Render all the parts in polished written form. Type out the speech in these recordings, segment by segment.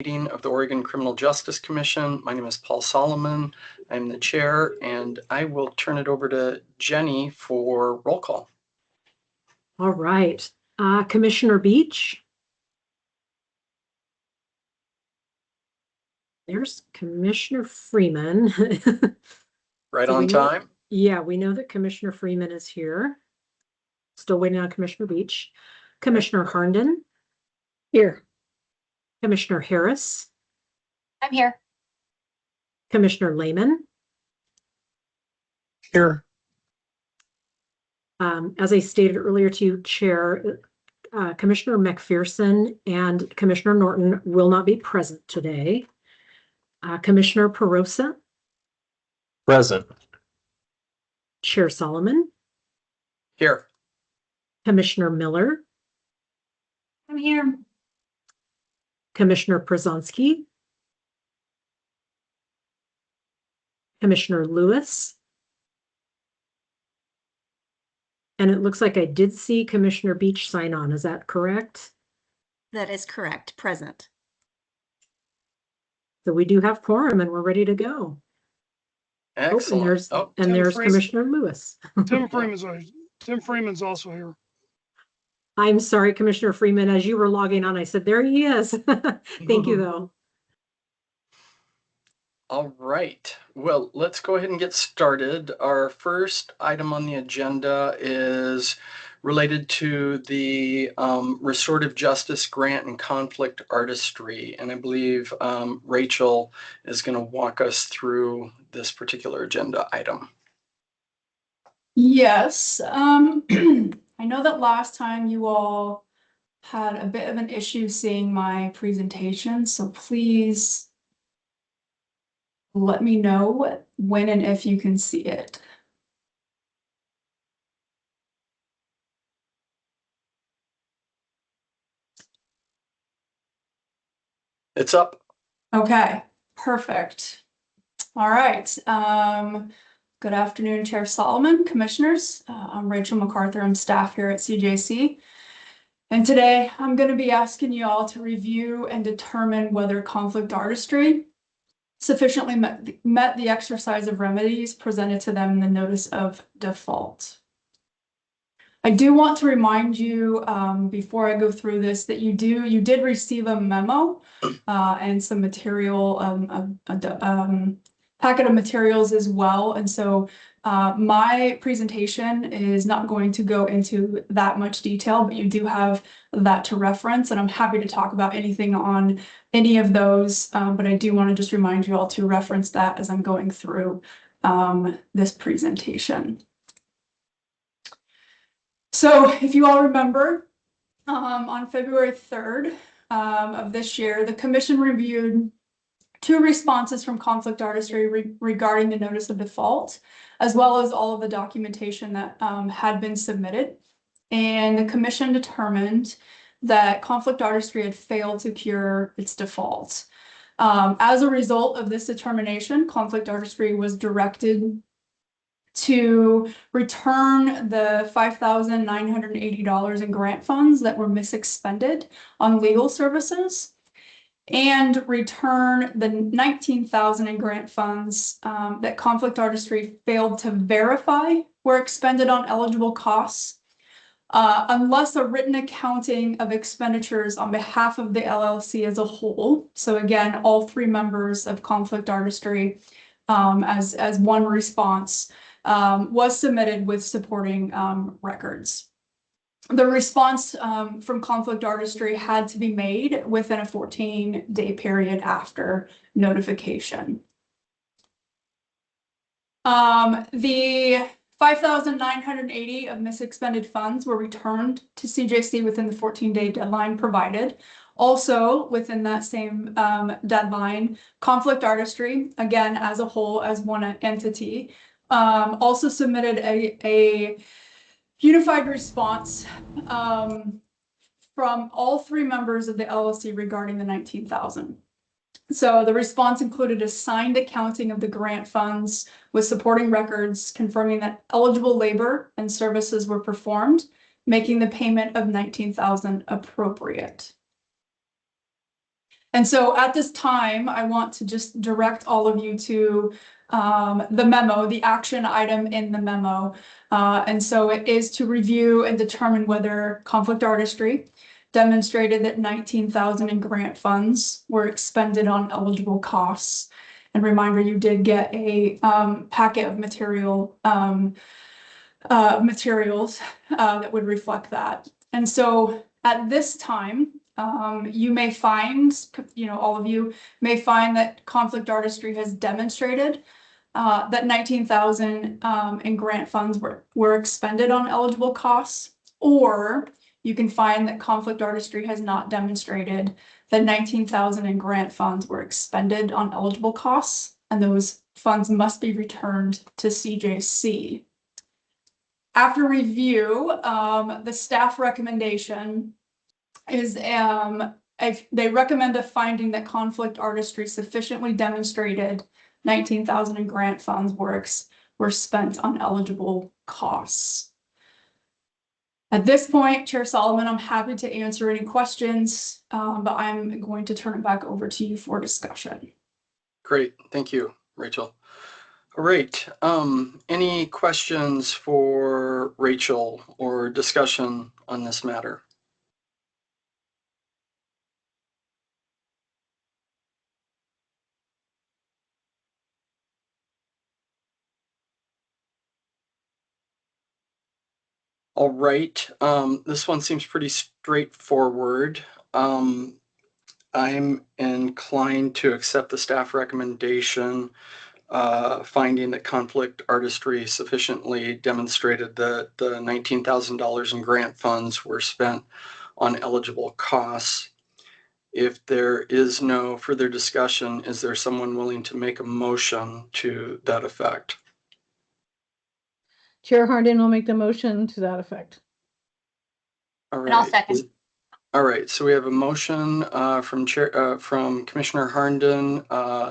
meeting of the Oregon Criminal Justice Commission. My name is Paul Solomon. I'm the chair, and I will turn it over to Jenny for roll call. All right. Commissioner Beach. There's Commissioner Freeman. Right on time. Yeah, we know that Commissioner Freeman is here. Still waiting on Commissioner Beach. Commissioner Harnden. Here. Commissioner Harris. I'm here. Commissioner Lehman. Here. As I stated earlier to you, Chair, Commissioner McPherson and Commissioner Norton will not be present today. Commissioner Perosa. Present. Chair Solomon. Here. Commissioner Miller. I'm here. Commissioner Przonski. Commissioner Lewis. And it looks like I did see Commissioner Beach sign on. Is that correct? That is correct. Present. So we do have quorum and we're ready to go. Excellent. And there's Commissioner Lewis. Tim Freeman's also here. I'm sorry, Commissioner Freeman, as you were logging on, I said, there he is. Thank you, though. All right. Well, let's go ahead and get started. Our first item on the agenda is related to the Restorative Justice Grant and Conflict Artistry. And I believe Rachel is going to walk us through this particular agenda item. Yes. I know that last time you all had a bit of an issue seeing my presentation, so please let me know when and if you can see it. It's up. Okay, perfect. All right. Good afternoon, Chair Solomon, commissioners. I'm Rachel MacArthur. I'm staff here at CJC. And today I'm going to be asking you all to review and determine whether conflict artistry sufficiently met the exercise of remedies presented to them in the notice of default. I do want to remind you before I go through this that you did receive a memo and some material, packet of materials as well. And so my presentation is not going to go into that much detail, but you do have that to reference, and I'm happy to talk about anything on any of those. But I do want to just remind you all to reference that as I'm going through this presentation. So if you all remember, on February 3rd of this year, the commission reviewed 2 responses from Conflict Artistry regarding the notice of default, as well as all of the documentation that had been submitted. And the commission determined that Conflict Artistry had failed to cure its default. As a result of this determination, Conflict Artistry was directed to return the $5,980 in grant funds that were misexpended on legal services, and return the $19,000 in grant funds that Conflict Artistry failed to verify were expended on eligible costs, unless a written accounting of expenditures on behalf of the LLC as a whole. So again, all 3 members of Conflict Artistry as one response was submitted with supporting records. The response from Conflict Artistry had to be made within a 14-day period after notification. The $5,980 of misexpended funds were returned to CJC within the 14-day deadline provided. Also, within that same deadline, Conflict Artistry, again as a whole, as one entity, also submitted a unified response from all 3 members of the LLC regarding the $19,000. So the response included a signed accounting of the grant funds with supporting records confirming that eligible labor and services were performed, making the payment of $19,000 appropriate. And so at this time, I want to just direct all of you to the memo, the action item in the memo. And so it is to review and determine whether Conflict Artistry demonstrated that 19,000 in grant funds were expended on eligible costs. And reminder, you did get a packet of materials that would reflect that. And so at this time, you may find, all of you may find that Conflict Artistry has demonstrated that 19,000 in grant funds were expended on eligible costs, or you can find that Conflict Artistry has not demonstrated that 19,000 in grant funds were expended on eligible costs, and those funds must be returned to CJC. After review, the staff recommendation is they recommend a finding that Conflict Artistry sufficiently demonstrated 19,000 in grant funds were spent on eligible costs. At this point, Chair Solomon, I'm happy to answer any questions, but I'm going to turn it back over to you for discussion. Great. Thank you, Rachel. All right. Any questions for Rachel or discussion on this matter? All right. This one seems pretty straightforward. I'm inclined to accept the staff recommendation, finding that Conflict Artistry sufficiently demonstrated that the $19,000 in grant funds were spent on eligible costs. If there is no further discussion, is there someone willing to make a motion to that effect? Chair Hardin will make the motion to that effect. All right. And I'll second. All right, so we have a motion from Commissioner Harnden,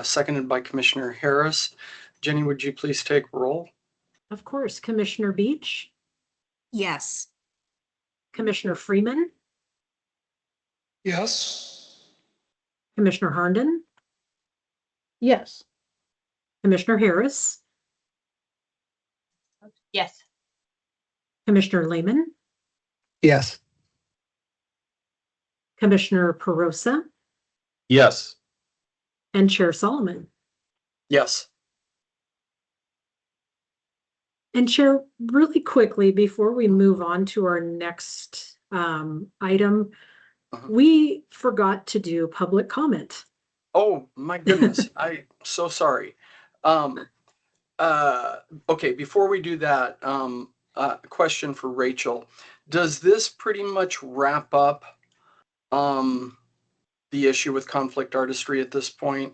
seconded by Commissioner Harris. Jenny, would you please take roll? Of course, Commissioner Beach, Yes. Commissioner Freeman, Yes. Commissioner Harnden, Yes. Commissioner Harris, Yes. Commissioner Lehman, Yes. Commissioner Perosa, Yes. and Chair Solomon. Yes. And Chair, really quickly, before we move on to our next item, we forgot to do public comment. Oh, my goodness. I'm so sorry. Okay, before we do that, a question for Rachel. Does this pretty much wrap up the issue with Conflict Artistry at this point?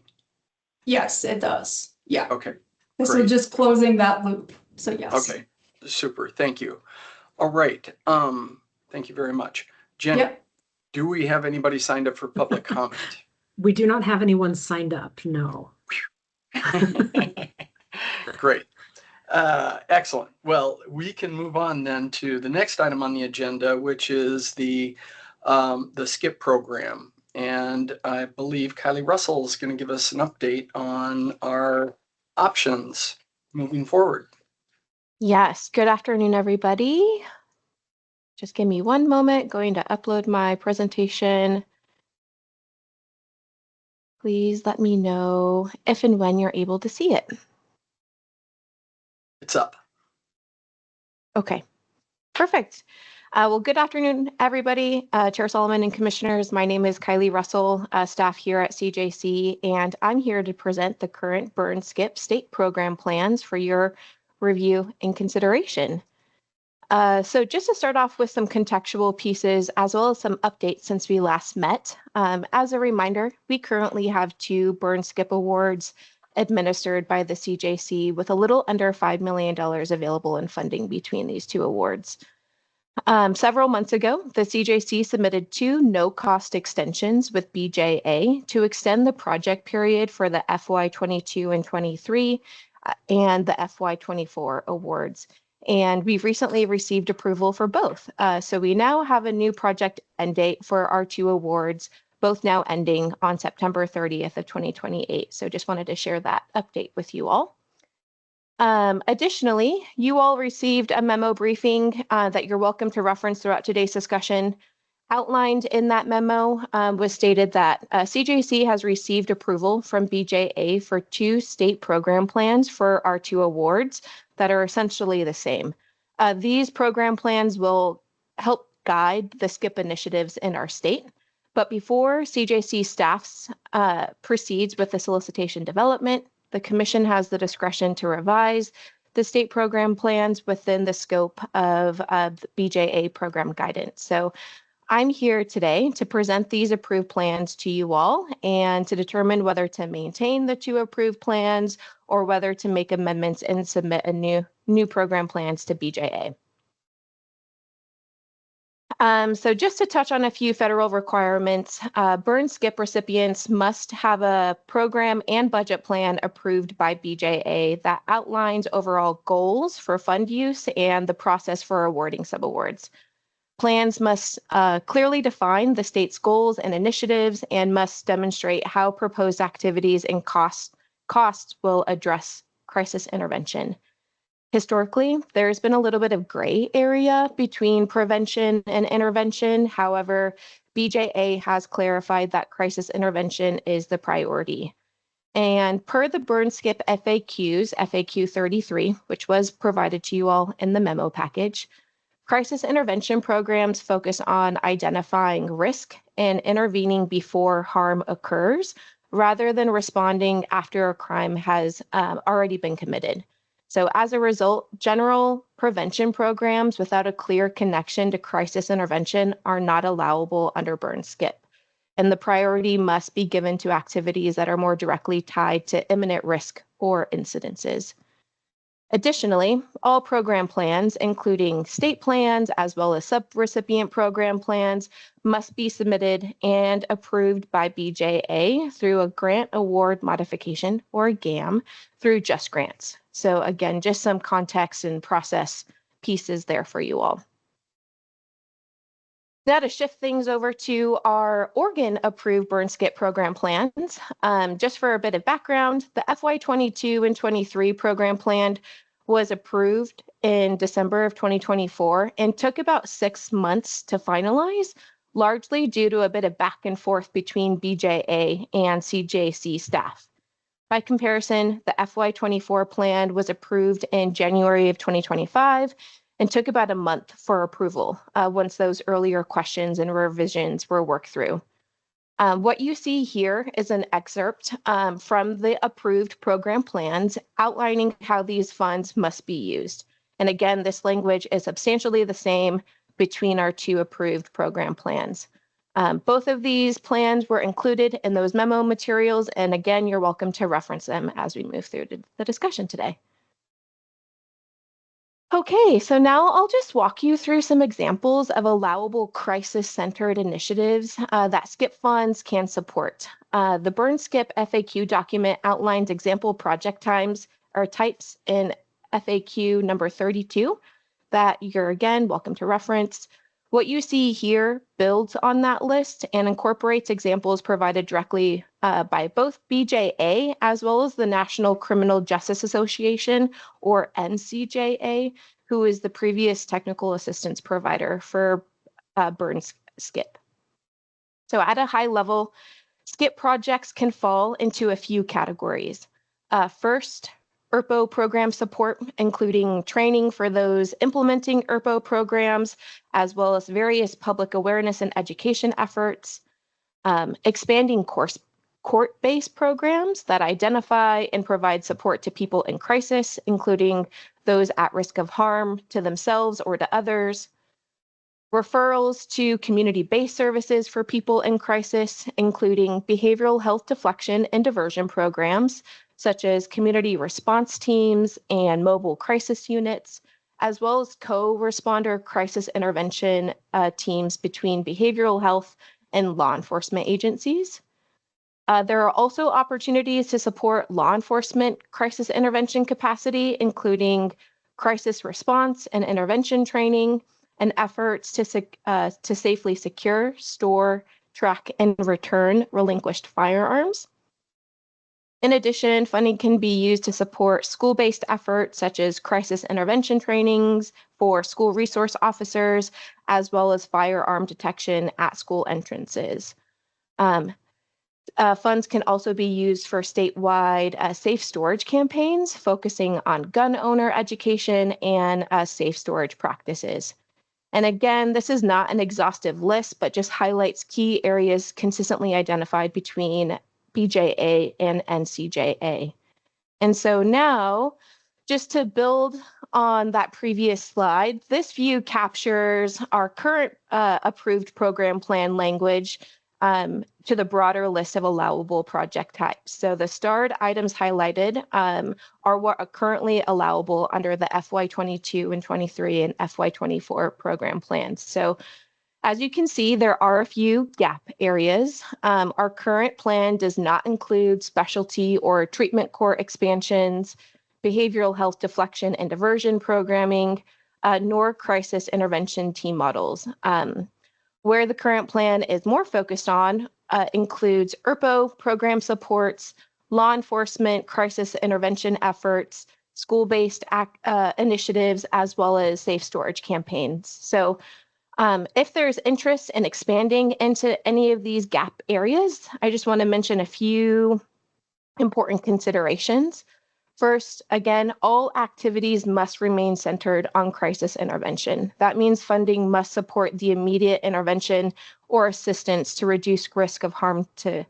Yes, it does. Yeah. Okay, So great. just closing that loop. So yes. Okay, super. Thank you. All right. Thank you very much. Jenny, Yep. do we have anybody signed up for public comment? We do not have anyone signed up, no. Great. Excellent. Well, we can move on then to the next item on the agenda, which is the SCIP program. And I believe Kylie Russell is going to give us an update on our options moving forward. Yes, good afternoon, everybody. Just give me one moment, going to upload my presentation. Please let me know if and when you're able to see it. It's up. Okay, perfect. Well, good afternoon, everybody. Chair Solomon and commissioners, my name is Kylie Russell, staff here at CJC, and I'm here to present the current Burn SCIP state program plans for your review and consideration. So just to start off with some contextual pieces, as well as some updates since we last met. As a reminder, we currently have 2 Burn SCIP awards administered by the CJC with a little under $5 million available in funding between these 2 awards. Several months ago, the CJC submitted 2 no-cost extensions with BJA to extend the project period for the FY22 and 23 and the FY24 awards. And we've recently received approval for both. So we now have a new project end date for our 2 awards, both now ending on September 30th of 2028. So just wanted to share that update with you all. Additionally, you all received a memo briefing that you're welcome to reference throughout today's discussion. Outlined in that memo was stated that CJC has received approval from BJA for 2 state program plans for our 2 awards that are essentially the same. These program plans will help guide the SCIP initiatives in our state. But before CJC staff proceeds with the solicitation development, the Commission has the discretion to revise the state program plans within the scope of the BJA program guidance. So I'm here today to present these approved plans to you all and to determine whether to maintain the 2 approved plans or whether to make amendments and submit a new program plans to BJA. So just to touch on a few federal requirements, burn SCIP recipients must have a program and budget plan approved by BJA that outlines overall goals for fund use and the process for awarding subawards. Plans must clearly define the state's goals and initiatives and must demonstrate how proposed activities and costs will address crisis intervention. Historically, there's been a little bit of gray area between prevention and intervention. However, BJA has clarified that crisis intervention is the priority. And per the burn SCIP FAQs, FAQ 33, which was provided to you all in the memo package, crisis intervention programs focus on identifying risk and intervening before harm occurs, rather than responding after a crime has already been committed. So as a result, general prevention programs without a clear connection to crisis intervention are not allowable under burn SCIP. And the priority must be given to activities that are more directly tied to imminent risk or incidences. Additionally, all program plans, including state plans as well as subrecipient program plans, must be submitted and approved by BJA through a grant award modification, or a GAM, through Just Grants. So again, just some context and process pieces there for you all. Now to shift things over to our Oregon approved burn SCIP program plans. Just for a bit of background, the FY22 and 23 program plan was approved in December of 2024 and took about 6 months to finalize, largely due to a bit of back and forth between BJA and CJC staff. By comparison, the FY24 plan was approved in January of 2025 and took about a month for approval once those earlier questions and revisions were worked through. What you see here is an excerpt from the approved program plans outlining how these funds must be used. And again, this language is substantially the same between our 2 approved program plans. Both of these plans were included in those memo materials, and again, you're welcome to reference them as we move through the discussion today. Okay, so now I'll just walk you through some examples of allowable crisis-centered initiatives that SCIP funds can support. The burn SCIP FAQ document outlines example project times or types in FAQ number 32 that you're again welcome to reference. What you see here builds on that list and incorporates examples provided directly by both BJA as well as the National Criminal Justice Association, or NCJA, who is the previous technical assistance provider for burn SCIP. So at a high level, SCIP projects can fall into a few categories. First, ERPO program support, including training for those implementing ERPO programs, as well as various public awareness and education efforts, expanding court-based programs that identify and provide support to people in crisis, including those at risk of harm to themselves or to others, referrals to community-based services for people in crisis, including behavioral health deflection and diversion programs, such as community response teams and mobile crisis units, as well as co-responder crisis intervention teams between behavioral health and law enforcement agencies. There are also opportunities to support law enforcement crisis intervention capacity, including crisis response and intervention training, and efforts to safely secure, store, track, and return relinquished firearms. In addition, funding can be used to support school-based efforts such as crisis intervention trainings for school resource officers, as well as firearm detection at school entrances. Funds can also be used for statewide safe storage campaigns, focusing on gun owner education and safe storage practices. And again, this is not an exhaustive list, but just highlights key areas consistently identified between BJA and NCJA. And so now, just to build on that previous slide, this view captures our current approved program plan language to the broader list of allowable project types. So the starred items highlighted are what are currently allowable under the FY22 and 23 and FY24 program plans. So as you can see, there are a few gap areas. Our current plan does not include specialty or treatment core expansions, behavioral health deflection and diversion programming, nor crisis intervention team models. Where the current plan is more focused on includes ERPO program supports, law enforcement crisis intervention efforts, school-based initiatives, as well as safe storage campaigns. So if there's interest in expanding into any of these gap areas, I just want to mention a few important considerations. First, again, all activities must remain centered on crisis intervention. That means funding must support the immediate intervention or assistance to reduce risk of harm to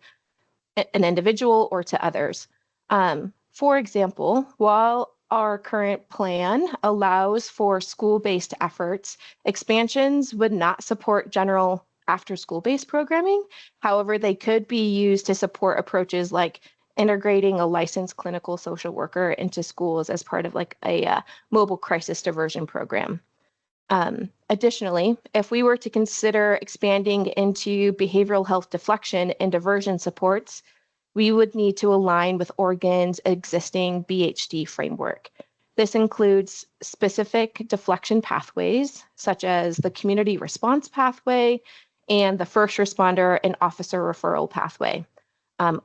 an individual or to others. For example, while our current plan allows for school-based efforts, expansions would not support general after-school-based programming. However, they could be used to support approaches like integrating a licensed clinical social worker into schools as part of like a mobile crisis diversion program. Additionally, if we were to consider expanding into behavioral health deflection and diversion supports, we would need to align with Oregon's existing BHD framework. This includes specific deflection pathways, such as the community response pathway and the first responder and officer referral pathway.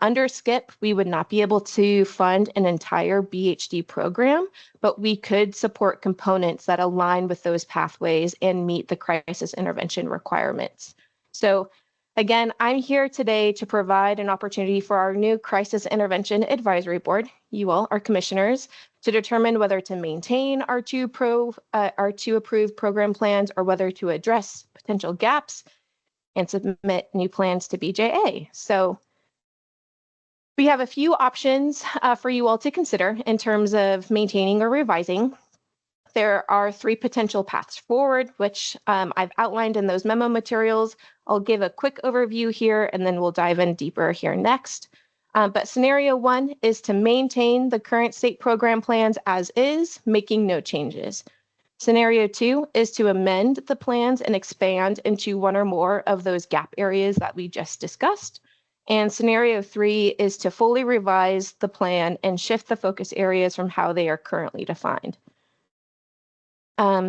Under SCIP, we would not be able to fund an entire BHD program, but we could support components that align with those pathways and meet the crisis intervention requirements. So again, I'm here today to provide an opportunity for our new Crisis Intervention Advisory Board, you all, our commissioners, to determine whether to maintain our two approved program plans or whether to address potential gaps and submit new plans to BJA. So we have a few options for you all to consider in terms of maintaining or revising. There are three potential paths forward, which I've outlined in those memo materials. I'll give a quick overview here, and then we'll dive in deeper here next. But scenario one is to maintain the current state program plans as is, making no changes. Scenario two is to amend the plans and expand into one or more of those gap areas that we just discussed. And scenario three is to fully revise the plan and shift the focus areas from how they are currently defined.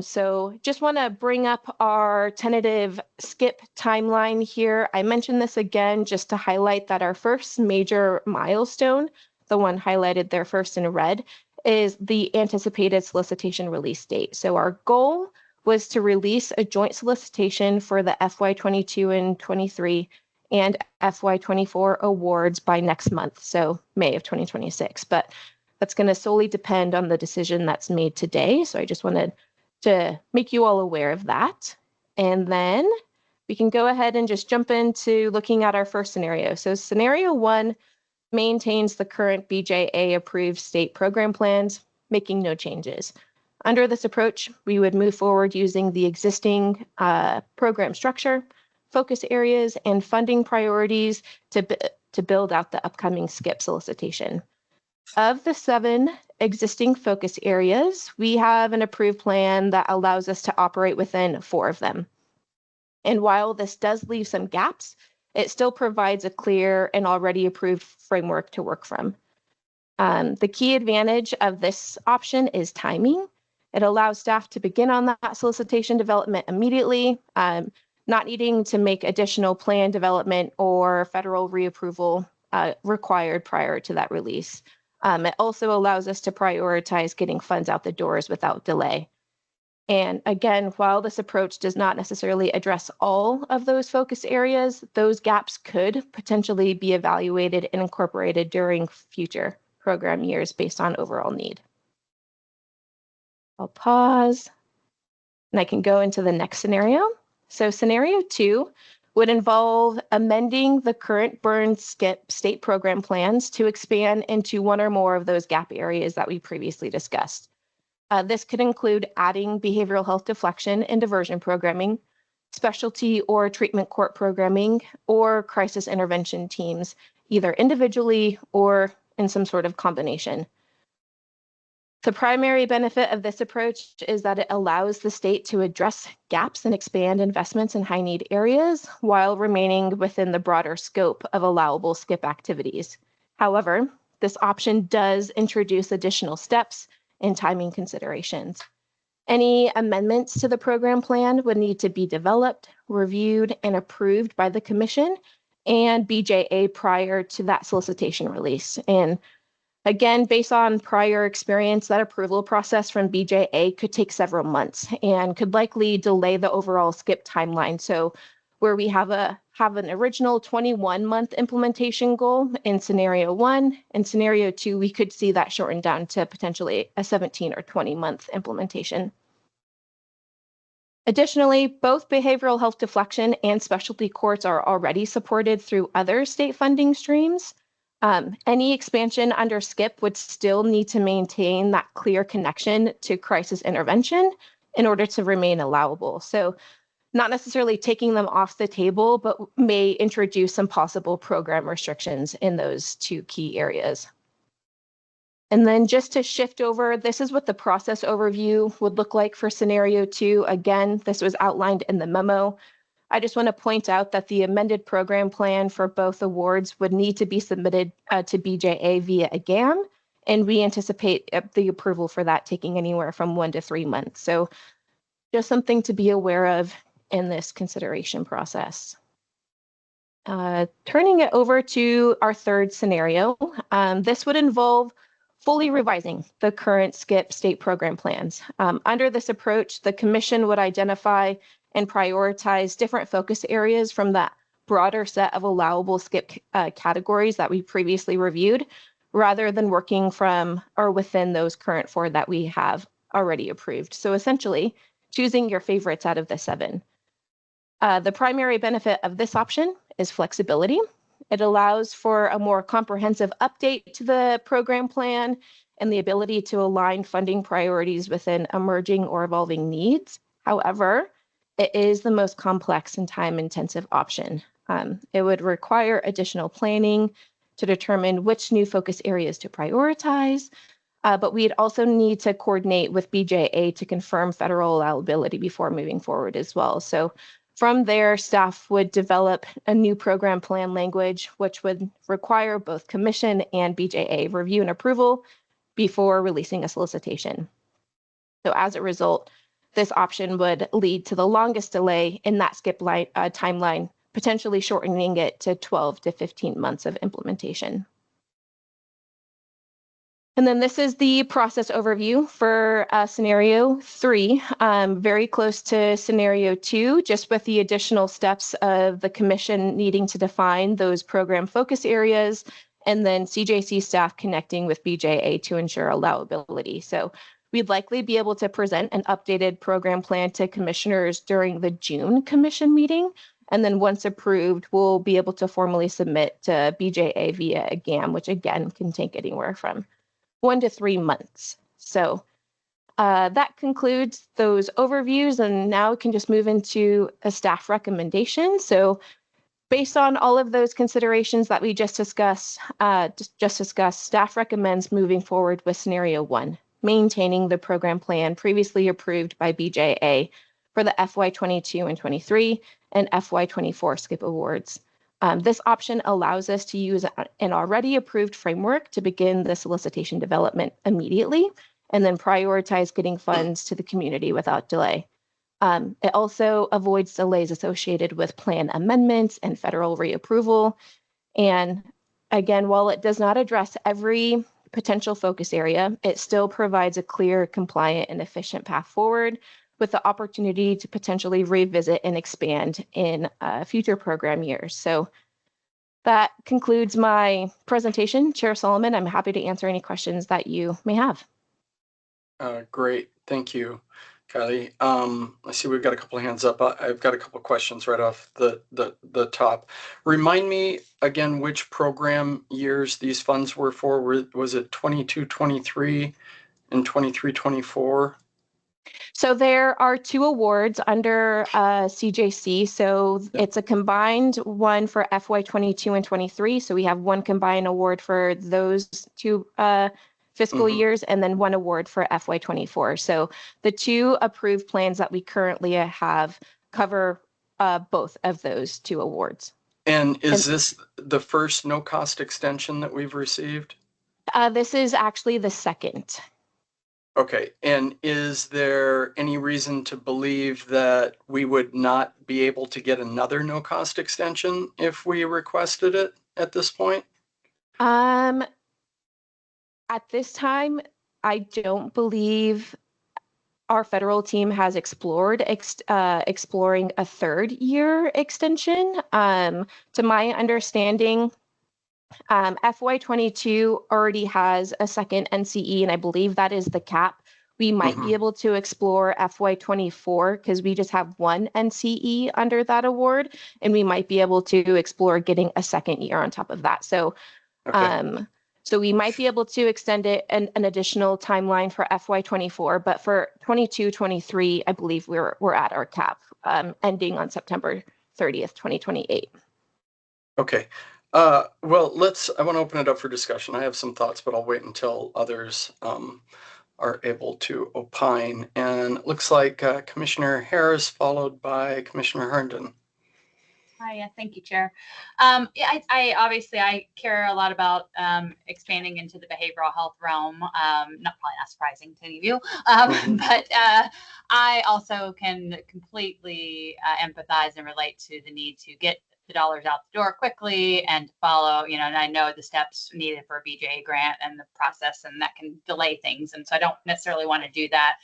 So just want to bring up our tentative SCIP timeline here. I mentioned this again just to highlight that our first major milestone, the one highlighted there first in red, is the anticipated solicitation release date. So our goal was to release a joint solicitation for the FY22 and 23 and FY24 awards by next month, so May of 2026. But that's going to solely depend on the decision that's made today. So I just wanted to make you all aware of that. And then we can go ahead and just jump into looking at our first scenario. So scenario one maintains the current BJA approved state program plans, making no changes. Under this approach, we would move forward using the existing program structure, focus areas, and funding priorities to build out the upcoming SCIP solicitation. Of the 7 existing focus areas, we have an approved plan that allows us to operate within 4 of them. And while this does leave some gaps, it still provides a clear and already approved framework to work from. The key advantage of this option is timing. It allows staff to begin on that solicitation development immediately. not needing to make additional plan development or federal reapproval required prior to that release. It also allows us to prioritize getting funds out the doors without delay. And again, while this approach does not necessarily address all of those focus areas, those gaps could potentially be evaluated and incorporated during future program years based on overall need. I'll pause and I can go into the next scenario. So scenario 2 would involve amending the current burn skip state program plans to expand into one or more of those gap areas that we previously discussed. This could include adding behavioral health deflection and diversion programming, specialty or treatment court programming, or crisis intervention teams, either individually or in some sort of combination. The primary benefit of this approach is that it allows the state to address gaps and expand investments in high need areas while remaining within the broader scope of allowable skip activities. However, this option does introduce additional steps and timing considerations. Any amendments to the program plan would need to be developed, reviewed, and approved by the Commission and BJA prior to that solicitation release. And again, based on prior experience, that approval process from BJA could take several months and could likely delay the overall skip timeline. So where we have an original 21-month implementation goal in scenario 1, in scenario 2, we could see that shortened down to potentially a 17 or 20-month implementation. Additionally, both behavioral health deflection and specialty courts are already supported through other state funding streams. Any expansion under SKIP would still need to maintain that clear connection to crisis intervention in order to remain allowable. So not necessarily taking them off the table, but may introduce some possible program restrictions in those two key areas. And then just to shift over, this is what the process overview would look like for scenario 2. Again, this was outlined in the memo. I just want to point out that the amended program plan for both awards would need to be submitted to BJA via a GAM, and we anticipate the approval for that taking anywhere from 1 to 3 months. So just something to be aware of in this consideration process. Turning it over to our third scenario, this would involve fully revising the current SKIP state program plans. Under this approach, the Commission would identify and prioritize different focus areas from that broader set of allowable SKIP categories that we previously reviewed, rather than working from or within those current 4 that we have already approved. So essentially, choosing your favorites out of the 7. The primary benefit of this option is flexibility. It allows for a more comprehensive update to the program plan and the ability to align funding priorities within emerging or evolving needs. However, it is the most complex and time-intensive option. It would require additional planning to determine which new focus areas to prioritize, but we'd also need to coordinate with BJA to confirm federal allowability before moving forward as well. So from there, staff would develop a new program plan language, which would require both Commission and BJA review and approval before releasing a solicitation. So as a result, this option would lead to the longest delay in that SKIP timeline, potentially shortening it to 12 to 15 months of implementation. And then this is the process overview for scenario 3, very close to scenario 2, just with the additional steps of the Commission needing to define those program focus areas, and then CJC staff connecting with BJA to ensure allowability. So we'd likely be able to present an updated program plan to commissioners during the June Commission meeting. And then once approved, we'll be able to formally submit to BJA via a GAM, which again can take anywhere from 1 to 3 months. So that concludes those overviews, and now we can just move into a staff recommendation. So based on all of those considerations that we just discussed, staff recommends moving forward with scenario 1, maintaining the program plan previously approved by BJA for the FY22 and 23 and FY24 SKIP awards. This option allows us to use an already approved framework to begin the solicitation development immediately, and then prioritize getting funds to the community without delay. It also avoids delays associated with plan amendments and federal reapproval. And again, while it does not address every potential focus area, it still provides a clear, compliant, and efficient path forward with the opportunity to potentially revisit and expand in future program years. So that concludes my presentation. Chair Solomon, I'm happy to answer any questions that you may have. Great, thank you, Kylie. I see we've got a couple of hands up. I've got a couple of questions right off the top. Remind me again which program years these funds were for. Was it 22-23 and 23-24? So there are 2 awards under CJC. So it's a combined one for FY22 and 23. So we have one combined award for those 2 fiscal years, and then one award for FY24. So the 2 approved plans that we currently have cover both of those 2 awards. And is this the first no cost extension that we've received? This is actually the second. Okay, and is there any reason to believe that we would not be able to get another no cost extension if we requested it at this point? At this time, I don't believe our federal team has explored exploring a 3rd year extension. To my understanding, FY22 already has a second NCE, and I believe that is the cap. We might be able to explore FY24 because we just have one NCE under that award, and we might be able to explore getting a second year on top of that. So, so we might be able to extend it an additional timeline for FY24, but for 22-23, I believe we're at our cap, ending on September 30th, 2028. Okay. Well, I want to open it up for discussion. I have some thoughts, but I'll wait until others are able to opine. And it looks like Commissioner Harris, followed by Commissioner Herndon. Hi, thank you, Chair. I obviously care a lot about expanding into the behavioral health realm. Not probably not surprising to any of you, but I also can completely empathize and relate to the need to get the dollars out the door quickly and follow, and I know the steps needed for a BJA grant and the process, and that can delay things. And so I don't necessarily want to do that.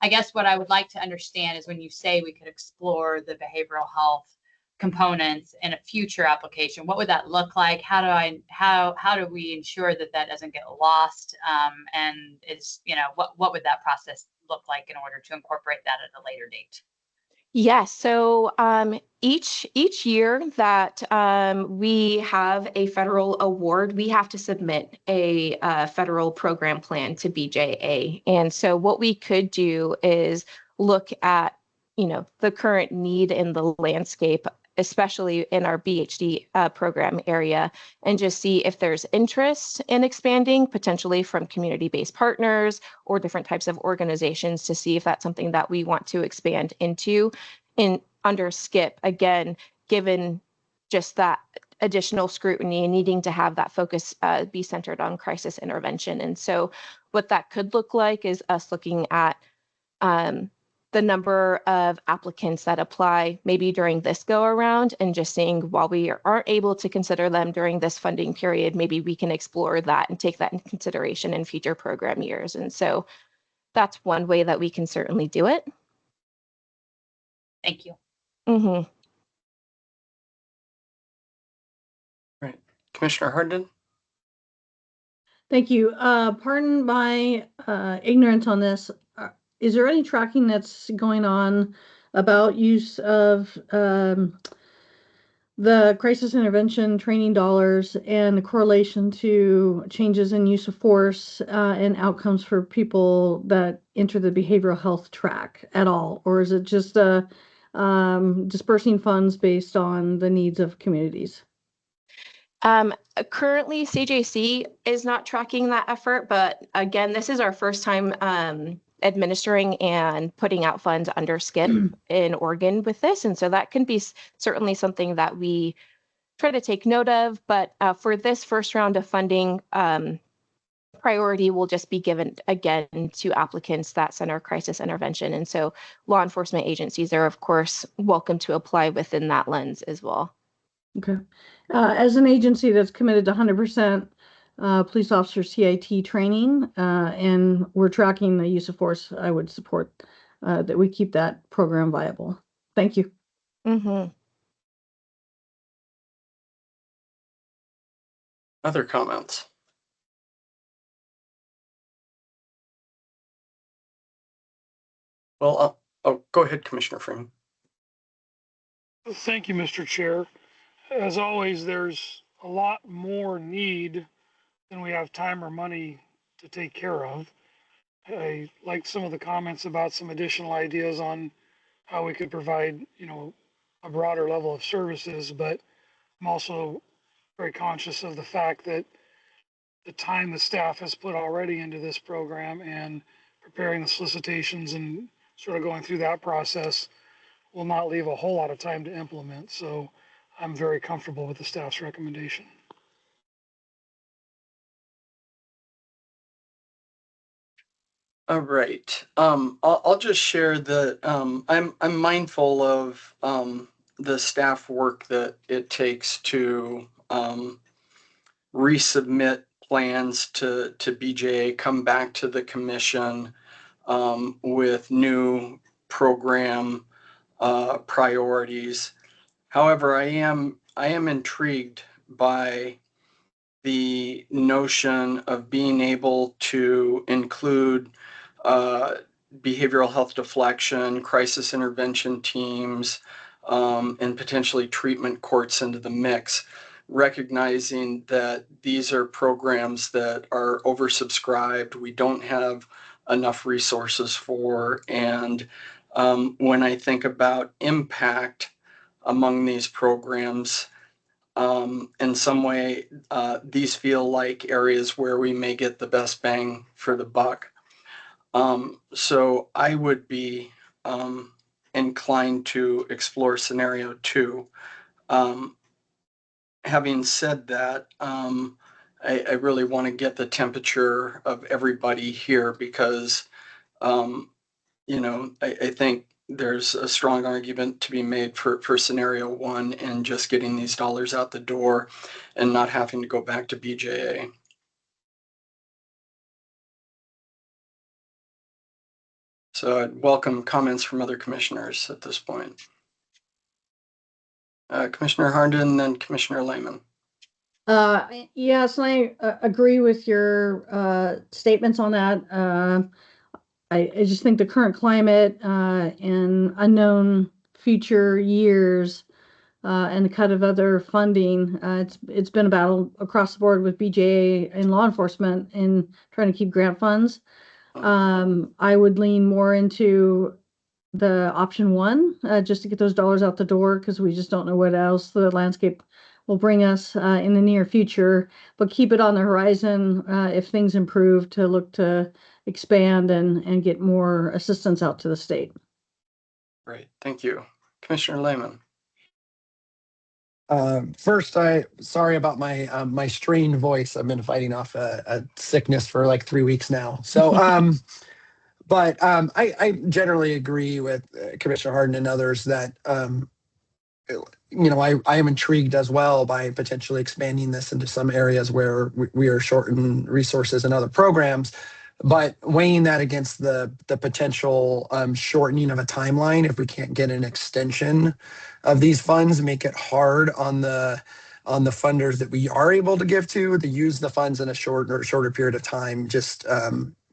I guess what I would like to understand is when you say we could explore the behavioral health components in a future application, what would that look like? How do we ensure that doesn't get lost? And is, what would that process look like in order to incorporate that at a later date? Yes. So each year that we have a federal award, we have to submit a federal program plan to BJA. And so what we could do is look at, the current need in the landscape, especially in our BHD program area, and just see if there's interest in expanding, potentially from community-based partners or different types of organizations, to see if that's something that we want to expand into under SCIP, again, given just that additional scrutiny and needing to have that focus be centered on crisis intervention. And so what that could look like is us looking at the number of applicants that apply maybe during this go around, and just seeing, while we aren't able to consider them during this funding period, maybe we can explore that and take that into consideration in future program years. And so that's one way that we can certainly do it. Thank you. Right. Commissioner Herndon? Thank you. Pardon my ignorance on this. Is there any tracking that's going on about use of the crisis intervention training dollars and the correlation to changes in use of force and outcomes for people that enter the behavioral health track at all? Or is it just dispersing funds based on the needs of communities? Currently, CJC is not tracking that effort, but again, this is our first time administering and putting out funds under SCIP in Oregon with this. And so that can be certainly something that we try to take note of. But for this first round of funding, priority will just be given again to applicants that center crisis intervention. And so law enforcement agencies are, of course, welcome to apply within that lens as well. Okay. As an agency that's committed to 100% police officer CIT training, and we're tracking the use of force, I would support that we keep that program viable. Thank you. Mm-hmm. Other comments? Well, oh, go ahead, Commissioner Freeman. Thank you, Mr. Chair. As always, there's a lot more need than we have time or money to take care of. I liked some of the comments about some additional ideas on how we could provide, a broader level of services, but I'm also very conscious of the fact that the time the staff has put already into this program and preparing the solicitations and sort of going through that process will not leave a whole lot of time to implement. So I'm very comfortable with the staff's recommendation. All right. I'll just share that I'm mindful of the staff work that it takes to resubmit plans to BJA, come back to the commission with new program priorities. However, I am intrigued by the notion of being able to include behavioral health deflection, crisis intervention teams, and potentially treatment courts into the mix, recognizing that these are programs that are oversubscribed, we don't have enough resources for, and when I think about impact among these programs, in some way, these feel like areas where we may get the best bang for the buck. So I would be inclined to explore scenario 2. Having said that, I really want to get the temperature of everybody here because, I think there's a strong argument to be made for scenario 1 and just getting these dollars out the door and not having to go back to BJA. So I'd welcome comments from other commissioners at this point. Commissioner Harnden, then Commissioner Lehman. Yes, I agree with your statements on that. I just think the current climate and unknown future years and the cut of other funding, it's been a battle across the board with BJA and law enforcement in trying to keep grant funds. I would lean more into the option 1 just to get those dollars out the door because we just don't know what else the landscape will bring us in the near future, but keep it on the horizon if things improve to look to expand and get more assistance out to the state. Great, thank you. Commissioner Lehman. First, sorry about my strained voice. I've been fighting off a sickness for like 3 weeks now. So, but I generally agree with Commissioner Harden and others that I am intrigued as well by potentially expanding this into some areas where we are short in resources and other programs. But weighing that against the potential shortening of a timeline, if we can't get an extension of these funds, make it hard on the funders that we are able to give to use the funds in a shorter period of time. Just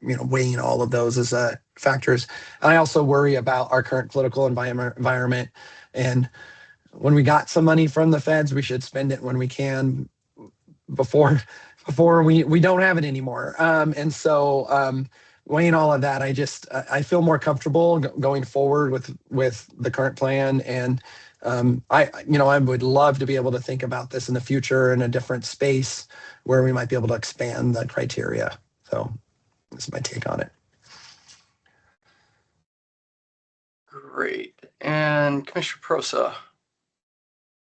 weighing all of those as factors. And I also worry about our current political environment. And when we got some money from the feds, we should spend it when we can before we don't have it anymore. And so weighing all of that, I feel more comfortable going forward with the current plan. And I would love to be able to think about this in the future in a different space where we might be able to expand the criteria. So this is my take on it. Great. And Commissioner Prosa.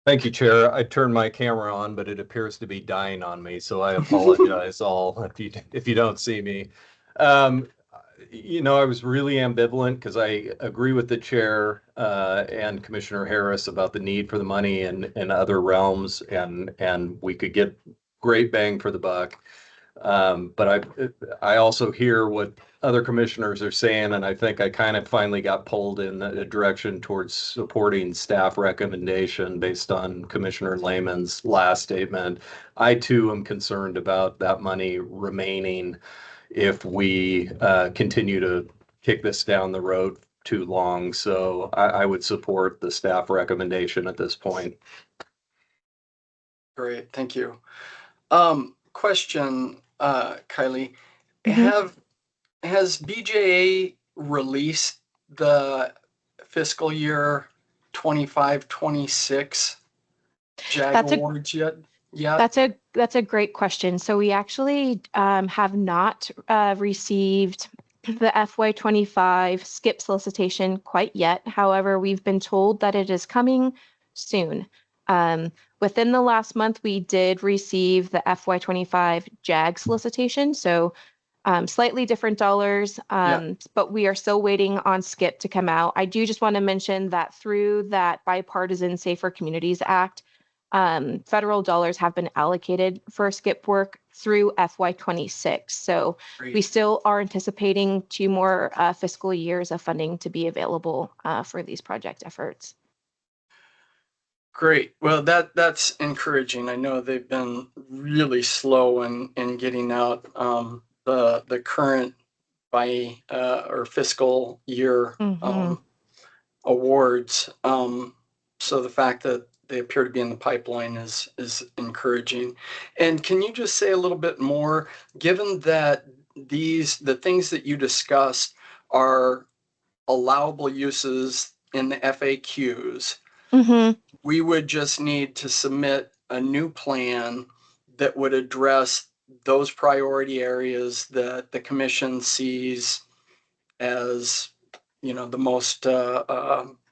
Thank you, Chair. I turned my camera on, but it appears to be dying on me, so I apologize all if you don't see me. I was really ambivalent because I agree with the chair and Commissioner Harris about the need for the money in other realms, and we could get great bang for the buck. But I also hear what other commissioners are saying, and I think I kind of finally got pulled in a direction towards supporting staff recommendation based on Commissioner Lehman's last statement. I too am concerned about that money remaining if we continue to kick this down the road too long. So I would support the staff recommendation at this point. Great, thank you. Question, Kylie, Mhm. has BJA released the fiscal year 25-26 JAG That's a awards yet? Yeah. That's a great question. So we actually have not received the FY25 skip solicitation quite yet. However, we've been told that it is coming soon. Within the last month, we did receive the FY25 JAG solicitation. So slightly different dollars, but we are still waiting on skip to come out. I do just want to mention that through that Bipartisan Safer Communities Act, federal dollars have been allocated for skip work through FY26. So we still are anticipating 2 more fiscal years of funding to be available for these project efforts. Great. Well, that's encouraging. I know they've been really slow in getting out the current or fiscal year awards. So the fact that they appear to be in the pipeline is encouraging. And can you just say a little bit more, given that the things that you discussed are allowable uses in the FAQs, we would just need to submit a new plan that would address those priority areas that the commission sees as, the most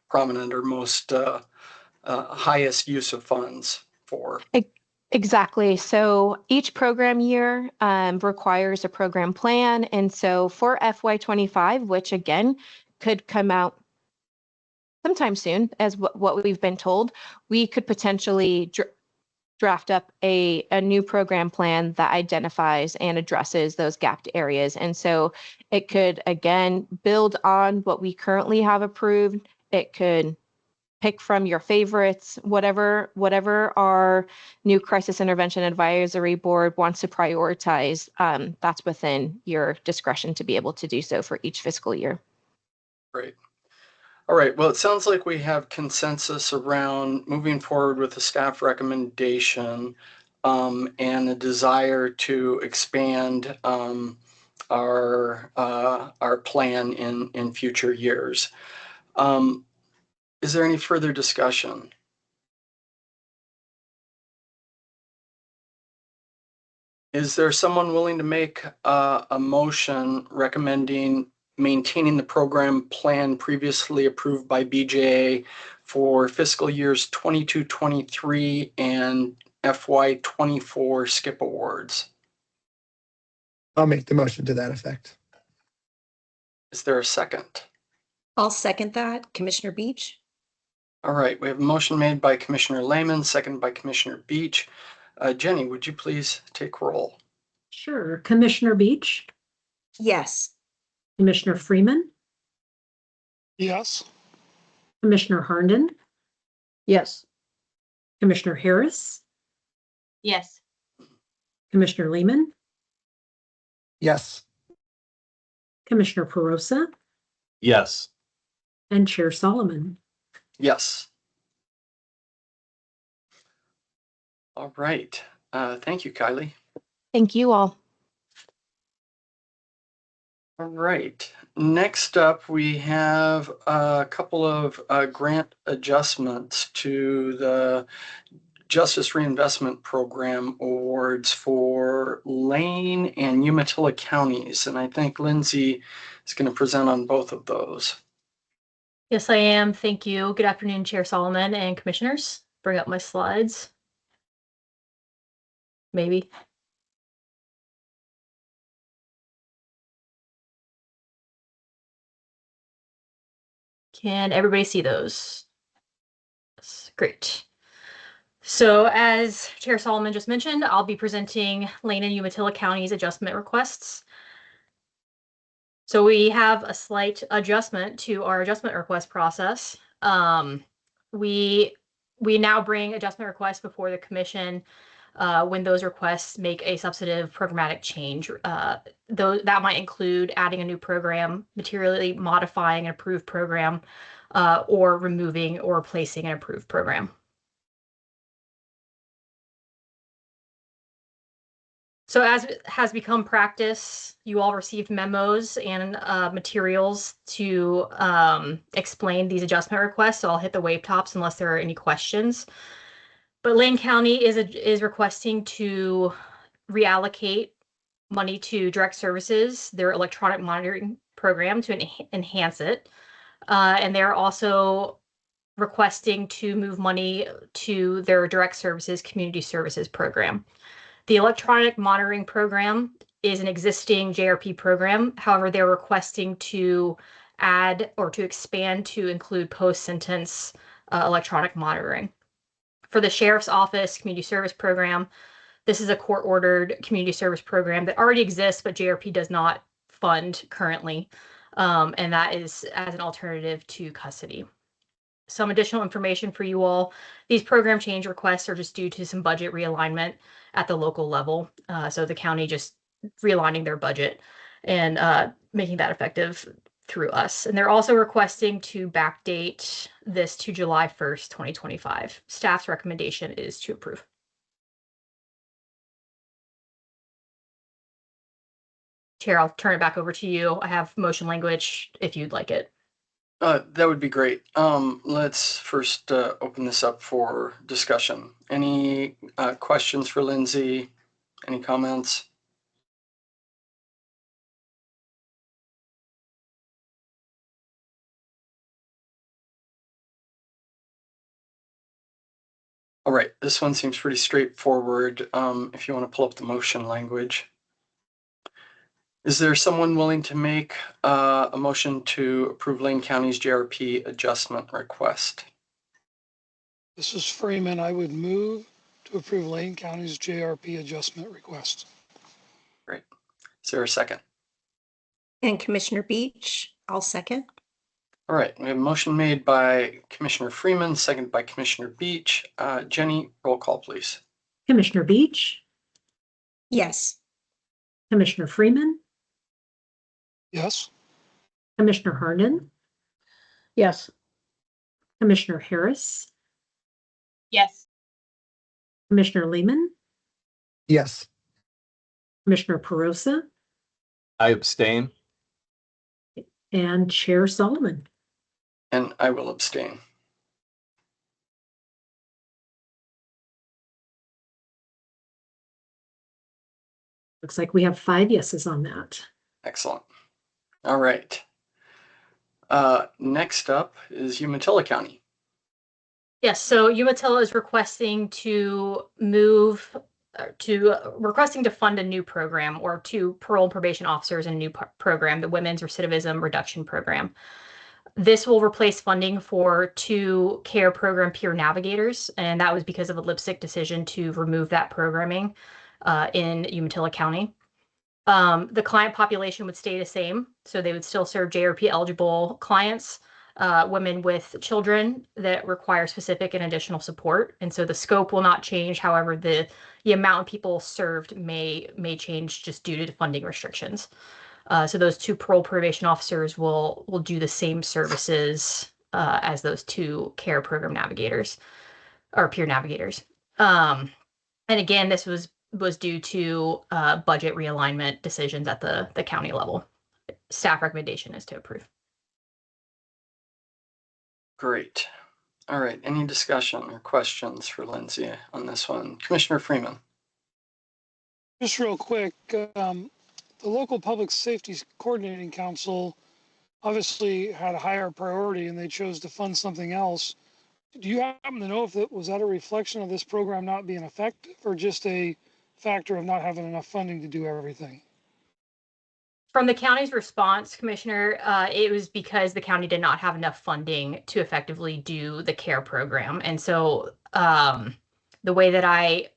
prominent or most highest use of funds for. Exactly. So each program year requires a program plan. And so for FY25, which again could come out sometime soon, as what we've been told, we could potentially draft up a new program plan that identifies and addresses those gapped areas. And so it could, again, build on what we currently have approved. It could pick from your favorites, whatever our new Crisis Intervention Advisory Board wants to prioritize. That's within your discretion to be able to do so for each fiscal year. Great. All right. Well, it sounds like we have consensus around moving forward with the staff recommendation and a desire to expand our plan in future years. Is there any further discussion? Is there someone willing to make a motion recommending maintaining the program plan previously approved by BJA for fiscal years 22-23 and FY24 skip awards? I'll make the motion to that effect. Is there a second? I'll second that. Commissioner Beach? All right, we have a motion made by Commissioner Lehman, seconded by Commissioner Beach. Jenny, would you please take roll? Sure. Commissioner Beach, Yes. Commissioner Freeman, Yes. Commissioner Harnden, Yes. Commissioner Harris, Yes. Commissioner Lehman, Yes. Commissioner Perosa, Yes. and Chair Solomon. Yes. All right. Thank you, Kylie. Thank you all. All right. Next up, we have a couple of grant adjustments to the Justice Reinvestment Program awards for Lane and Umatilla counties. And I think Lindsay is going to present on both of those. Yes, I am. Thank you. Good afternoon, Chair Solomon and Commissioners. bring up my slides. Maybe. Can everybody see those? Yes, great. So as Chair Solomon just mentioned, I'll be presenting Lane and Umatilla County's adjustment requests. So we have a slight adjustment to our adjustment request process. We now bring adjustment requests before the commission when those requests make a substantive programmatic change. Though that might include adding a new program, materially modifying an approved program, or removing or replacing an approved program. So as has become practice, you all received memos and materials to explain these adjustment requests. So I'll hit the wave tops unless there are any questions. But Lane County is requesting to reallocate money to direct services, their electronic monitoring program, to enhance it. And they're also requesting to move money to their direct services community services program. The electronic monitoring program is an existing JRP program. However, they're requesting to add or to expand to include post-sentence electronic monitoring. For the Sheriff's Office Community Service Program, this is a court-ordered community service program that already exists, but JRP does not fund currently, and that is as an alternative to custody. Some additional information for you all. These program change requests are just due to some budget realignment at the local level. So the county just realigning their budget and making that effective through us. And they're also requesting to backdate this to July 1st, 2025. Staff's recommendation is to approve. Chair, I'll turn it back over to you. I have motion language if you'd like it. That would be great. Let's first open this up for discussion. Any questions for Lindsay? Any comments? All right, this one seems pretty straightforward. If you want to pull up the motion language. Is there someone willing to make a motion to approve Lane County's JRP adjustment request? This is Freeman. I would move to approve Lane County's JRP adjustment request. Great. Is there a second? And Commissioner Beach, I'll second. All right, we have a motion made by Commissioner Freeman, seconded by Commissioner Beach. Jenny, roll call, please. Commissioner Beach, Yes. Commissioner Freeman, Yes. Commissioner Herndon, Yes. Commissioner Harris, Yes. Commissioner Lehman, Yes. Commissioner Perosa, I abstain. and Chair Solomon. And I will abstain. Looks like we have 5 yeses on that. Excellent. All right. Next up is Umatilla County. Yes, so Umatilla is requesting to fund a new program, or to parole and probation officers in a new program, the Women's Recidivism Reduction Program. This will replace funding for 2 care program peer navigators, and that was because of a Lipstick decision to remove that programming in Umatilla County. The client population would stay the same, so they would still serve JRP eligible clients, women with children that require specific and additional support. And so the scope will not change. However, the amount of people served may change just due to funding restrictions. So those 2 parole probation officers will do the same services as those 2 care program navigators or peer navigators. And again, this was due to budget realignment decisions at the county level. Staff recommendation is to approve. Great. All right. Any discussion or questions for Lindsay on this one? Commissioner Freeman. Just real quick, the local public safety coordinating council obviously had a higher priority and they chose to fund something else. Do you happen to know if that was that a reflection of this program not being effective or just a factor of not having enough funding to do everything? From the county's response, Commissioner, it was because the county did not have enough funding to effectively do the CARE program. And so the way that I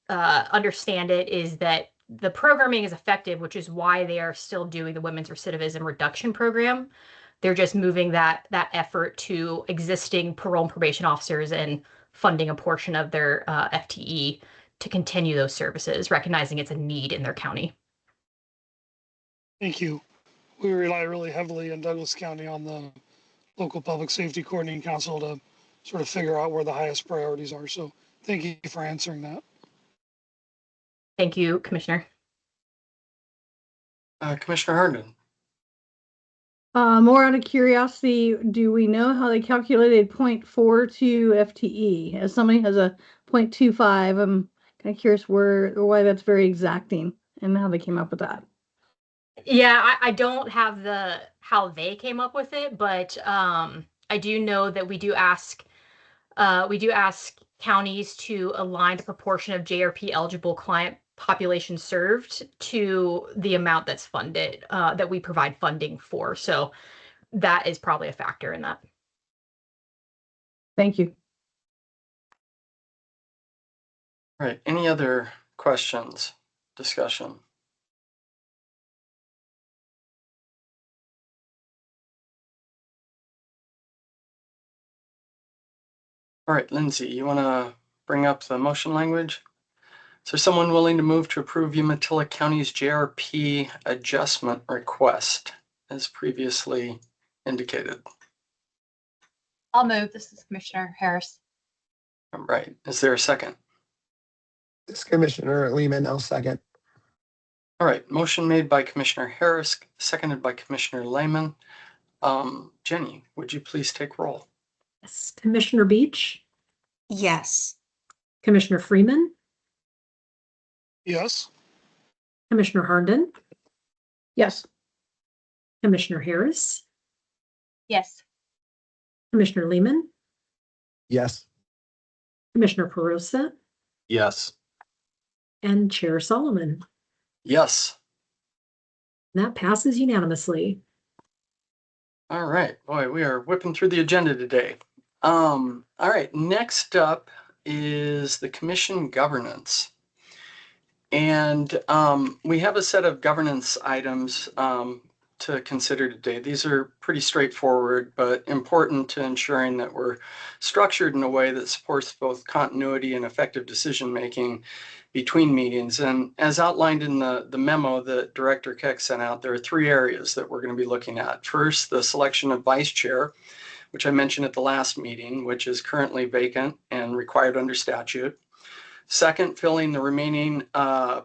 understand it is that the programming is effective, which is why they are still doing the Women's Recidivism Reduction Program. They're just moving that effort to existing parole and probation officers and funding a portion of their FTE to continue those services, recognizing it's a need in their county. Thank you. We rely really heavily in Douglas County on the local public safety coordinating council to sort of figure out where the highest priorities are. So thank you for answering that. Thank you, Commissioner. Commissioner Herndon. More out of curiosity, do we know how they calculated 0.42 FTE? As somebody has a 0.25, I'm kind of curious why that's very exacting and how they came up with that. Yeah, I don't have how they came up with it, but I do know that we do ask counties to align the proportion of JRP eligible client population served to the amount that's funded, that we provide funding for. So that is probably a factor in that. Thank you. All right, any other questions, discussion? All right, Lindsay, you want to bring up the motion language? Is there someone willing to move to approve Umatilla County's JRP adjustment request as previously indicated? I'll move. This is Commissioner Harris. All right, is there a second? This Commissioner Lehman, I'll second. All right, motion made by Commissioner Harris, seconded by Commissioner Lehman. Jenny, would you please take roll? Yes. Commissioner Beach, Yes. Commissioner Freeman, Yes. Commissioner Herndon, Yes. Commissioner Harris, Yes. Commissioner Lehman, Yes. Commissioner Perosa, Yes. and Chair Solomon. Yes. That passes unanimously. All right, boy, we are whipping through the agenda today. All right, next up is the commission governance. And we have a set of governance items to consider today. These are pretty straightforward, but important to ensuring that we're structured in a way that supports both continuity and effective decision-making between meetings. And as outlined in the memo that Director Keck sent out, there are three areas that we're going to be looking at. First, the selection of vice chair, which I mentioned at the last meeting, which is currently vacant and required under statute. Second, filling the remaining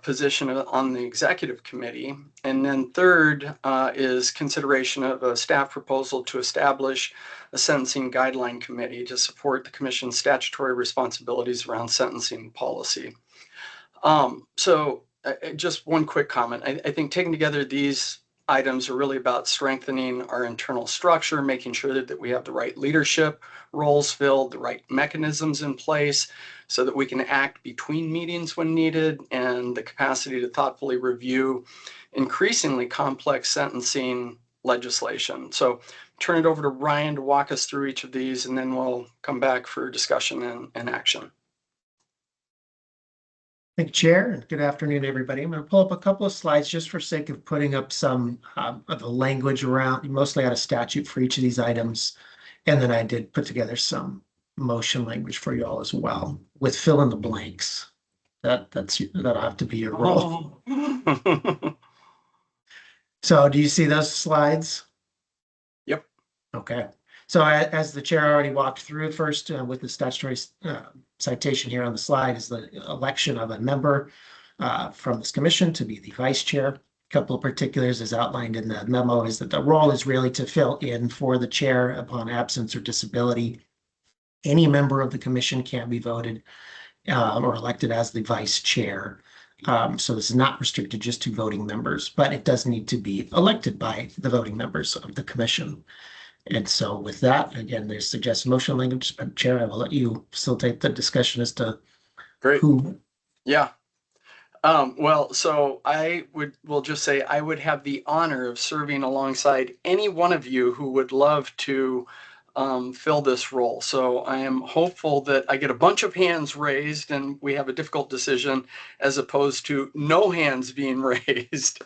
position on the executive committee. And then third is consideration of a staff proposal to establish a sentencing guideline committee to support the commission's statutory responsibilities around sentencing policy. So just one quick comment. I think taking together these items are really about strengthening our internal structure, making sure that we have the right leadership roles filled, the right mechanisms in place so that we can act between meetings when needed, and the capacity to thoughtfully review increasingly complex sentencing legislation. So turn it over to Ryan to walk us through each of these, and then we'll come back for discussion and action. Thank you, Chair, and good afternoon, everybody. I'm going to pull up a couple of slides just for sake of putting up some of the language around, mostly out of statute for each of these items. And then I did put together some motion language for you all as well, with fill in the blanks. That'll have to be your role. Oh. So do you see those slides? Yep. Okay. So as the chair already walked through, first with the statutory citation here on the slide is the election of a member from this commission to be the vice chair. A couple of particulars as outlined in the memo is that the role is really to fill in for the chair upon absence or disability. Any member of the commission can be voted or elected as the vice chair. So this is not restricted just to voting members, but it does need to be elected by the voting members of the commission. And so with that, again, there's suggested motion language. Chair, I will let you facilitate the discussion as to Great. who. Yeah. Well, so will just say I would have the honor of serving alongside any one of you who would love to fill this role. So I am hopeful that I get a bunch of hands raised and we have a difficult decision as opposed to no hands being raised.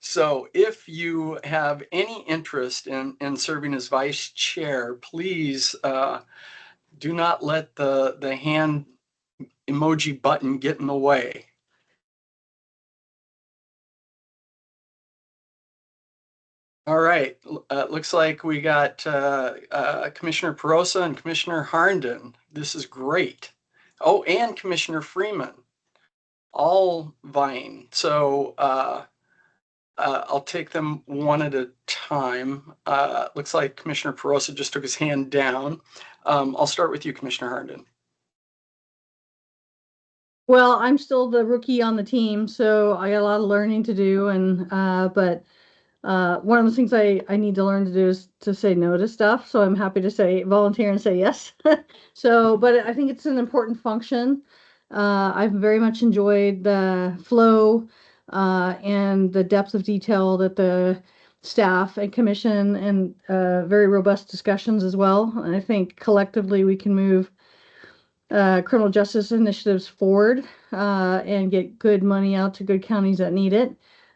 So if you have any interest in serving as vice chair, please do not let the hand emoji button get in the way. All right, looks like we got Commissioner Perosa and Commissioner Harnden. This is great. Oh, and Commissioner Freeman, all vying. So I'll take them one at a time. Looks like Commissioner Perosa just took his hand down. I'll start with you, Commissioner Harnden. Well, I'm still the rookie on the team, so I got a lot of learning to do. And but one of the things I need to learn to do is to say no to stuff. So I'm happy to say volunteer and say yes. So, but I think it's an important function. I've very much enjoyed the flow and the depth of detail that the staff and commission and very robust discussions as well. And I think collectively we can move criminal justice initiatives forward and get good money out to good counties that need it.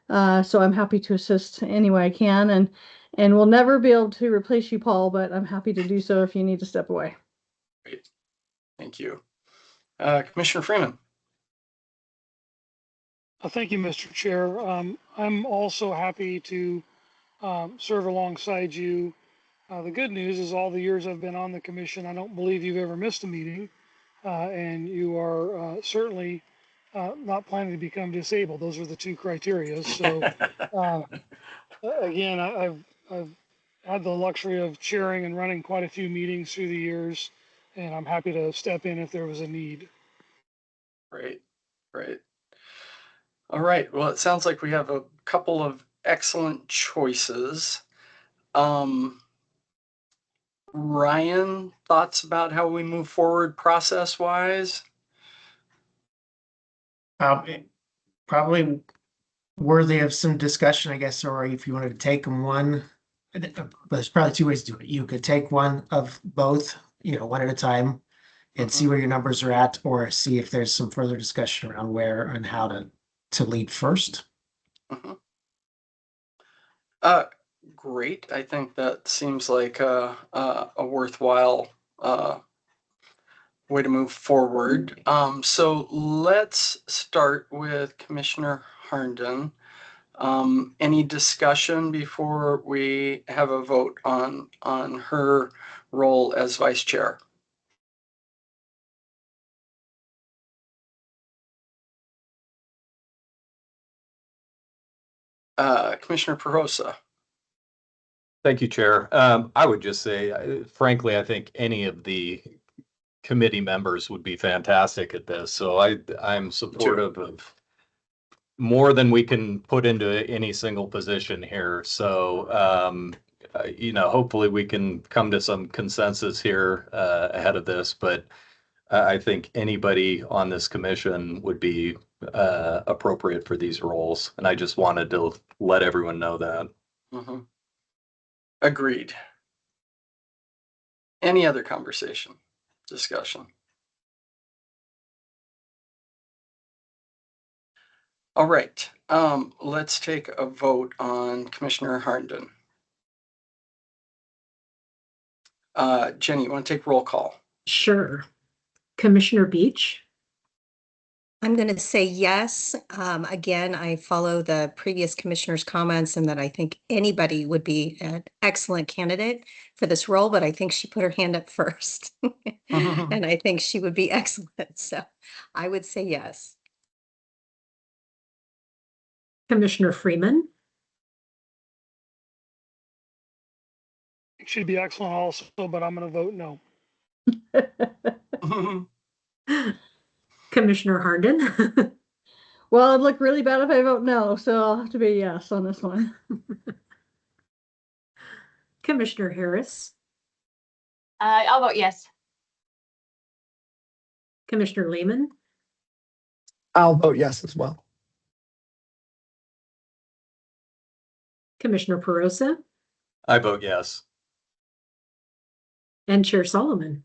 So I'm happy to assist any way I can, and we'll never be able to replace you, Paul, but I'm happy to do so if you need to step away. Great, thank you. Commissioner Freeman. Thank you, Mr. Chair. I'm also happy to serve alongside you. The good news is all the years I've been on the commission, I don't believe you've ever missed a meeting, and you are certainly not planning to become disabled. Those are the two criteria. So again, I've had the luxury of chairing and running quite a few meetings through the years, and I'm happy to step in if there was a need. Great, great. All right, well, it sounds like we have a couple of excellent choices. Ryan, thoughts about how we move forward process-wise? Probably worthy of some discussion, I guess, or if you wanted to take them one, there's probably two ways to do it. You could take one of both, one at a time and see where your numbers are at, or see if there's some further discussion around where and how to lead first. Great. I think that seems like a worthwhile way to move forward. So let's start with Commissioner Harnden. Any discussion before we have a vote on her role as vice chair? Commissioner Perosa. Thank you, Chair. I would just say, frankly, I think any of the committee members would be fantastic at this. So I'm supportive of more than we can put into any single position here. So, hopefully we can come to some consensus here ahead of this, but I think anybody on this commission would be appropriate for these roles. And I just wanted to let everyone know that. Mm-hmm. Agreed. Any other conversation, discussion? All right, let's take a vote on Commissioner Harnden. Jenny, you want to take roll call? Sure. Commissioner Beach. I'm going to say yes. Again, I follow the previous commissioner's comments and that I think anybody would be an excellent candidate for this role, but I think she put her hand up first. And I think she would be excellent. So I would say yes. Commissioner Freeman. It should be excellent also, but I'm going to vote no. Commissioner Harnden. Well, it'd look really bad if I vote no, so I'll have to be a yes on this one. Commissioner Harris, I'll vote yes. Commissioner Lehman, I'll vote yes as well. Commissioner Perosa, I vote yes. and Chair Solomon.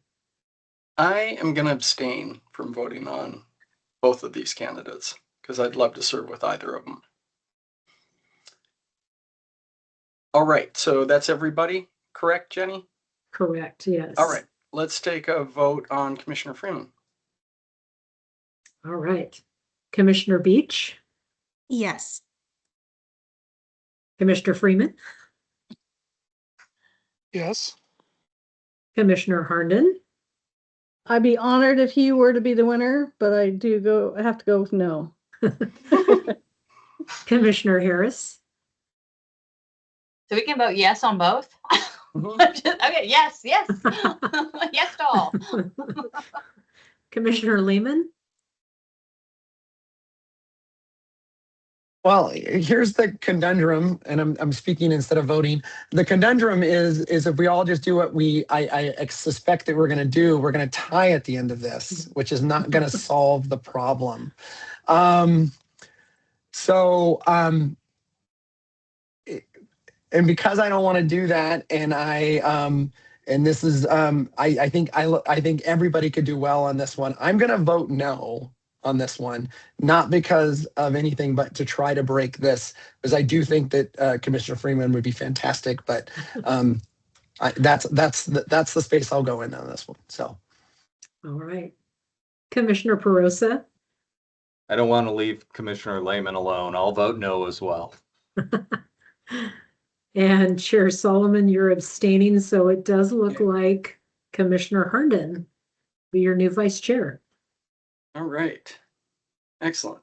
I am going to abstain from voting on both of these candidates because I'd love to serve with either of them. All right, so that's everybody, correct, Jenny? Correct, yes. All right, let's take a vote on Commissioner Freeman. All right. Commissioner Beach, Yes. Commissioner Freeman, Yes. Commissioner Harnden, I'd be honored if he were to be the winner, but I have to go with no. Commissioner Harris, So we can vote yes on both? Okay, yes, yes. Yes to all. Commissioner Lehman, Well, here's the conundrum, and I'm speaking instead of voting. The conundrum is if we all just do what I suspect that we're going to do, we're going to tie at the end of this, which is not going to solve the problem. And because I don't want to do that, and and this is I think everybody could do well on this one. I'm going to vote no on this one, not because of anything, but to try to break this, because I do think that Commissioner Freeman would be fantastic, but that's the space I'll go in on this one. So, all right. Commissioner Perosa, I don't want to leave Commissioner Lehman alone. I'll vote no as well. and Chair Solomon, you're abstaining, so it does look like Commissioner Harnden be your new vice chair. All right, excellent.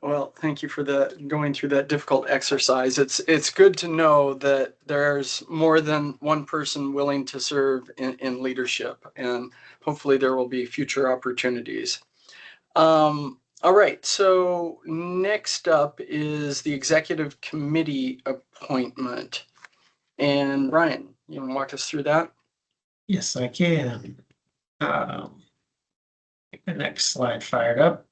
Well, thank you for going through that difficult exercise. It's good to know that there's more than one person willing to serve in leadership, and hopefully there will be future opportunities. All right, so next up is the executive committee appointment. And Ryan, you want to walk us through that? Yes, I can. Get the next slide fired up.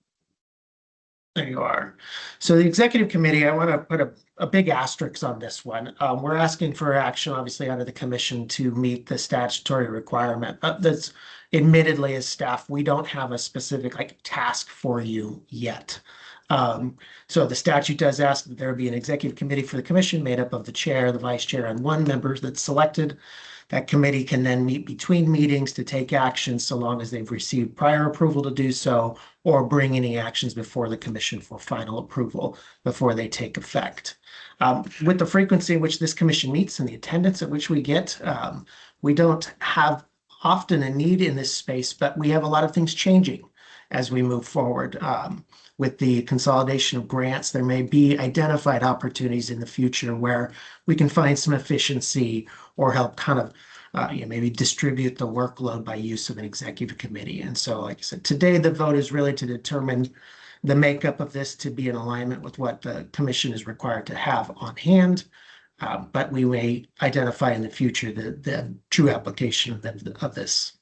There you are. So the executive committee, I want to put a big asterisk on this one. We're asking for action, obviously, out of the commission to meet the statutory requirement. That's admittedly, as staff, we don't have a specific task for you yet. So the statute does ask that there be an executive committee for the commission made up of the chair, the vice chair, and one member that's selected. That committee can then meet between meetings to take action so long as they've received prior approval to do so, or bring any actions before the commission for final approval before they take effect. With the frequency in which this commission meets and the attendance at which we get, we don't have often a need in this space, but we have a lot of things changing as we move forward. With the consolidation of grants, there may be identified opportunities in the future where we can find some efficiency or help kind of maybe distribute the workload by use of an executive committee. And so, like I said, today the vote is really to determine the makeup of this to be in alignment with what the commission is required to have on hand. But we may identify in the future the true application of this.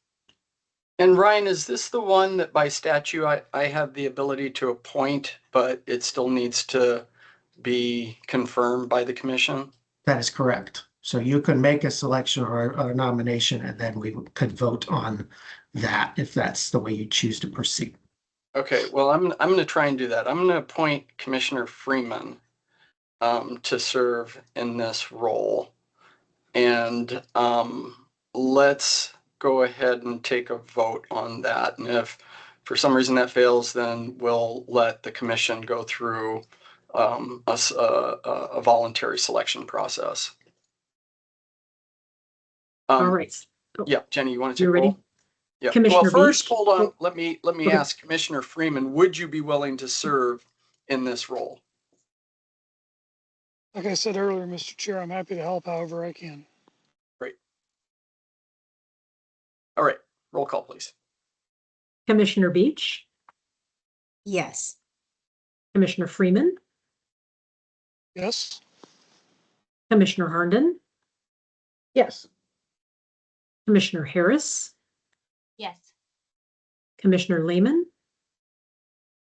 And Ryan, is this the one that by statute I have the ability to appoint, but it still needs to be confirmed by the commission? That is correct. So you could make a selection or a nomination, and then we could vote on that if that's the way you choose to proceed. Okay, well, I'm going to try and do that. I'm going to appoint Commissioner Freeman to serve in this role. And let's go ahead and take a vote on that. And if for some reason that fails, then we'll let the commission go through a voluntary selection process. All right. Yeah, Jenny, you want to You take ready? roll? Yeah. Commissioner Well, first, Beach? hold on. Let me Okay. ask Commissioner Freeman, would you be willing to serve in this role? Like I said earlier, Mr. Chair, I'm happy to help however I can. Great. All right, roll call, please. Commissioner Beach, Yes. Commissioner Freeman, Yes. Commissioner Harnden, Yes. Commissioner Harris, Yes. Commissioner Lehman,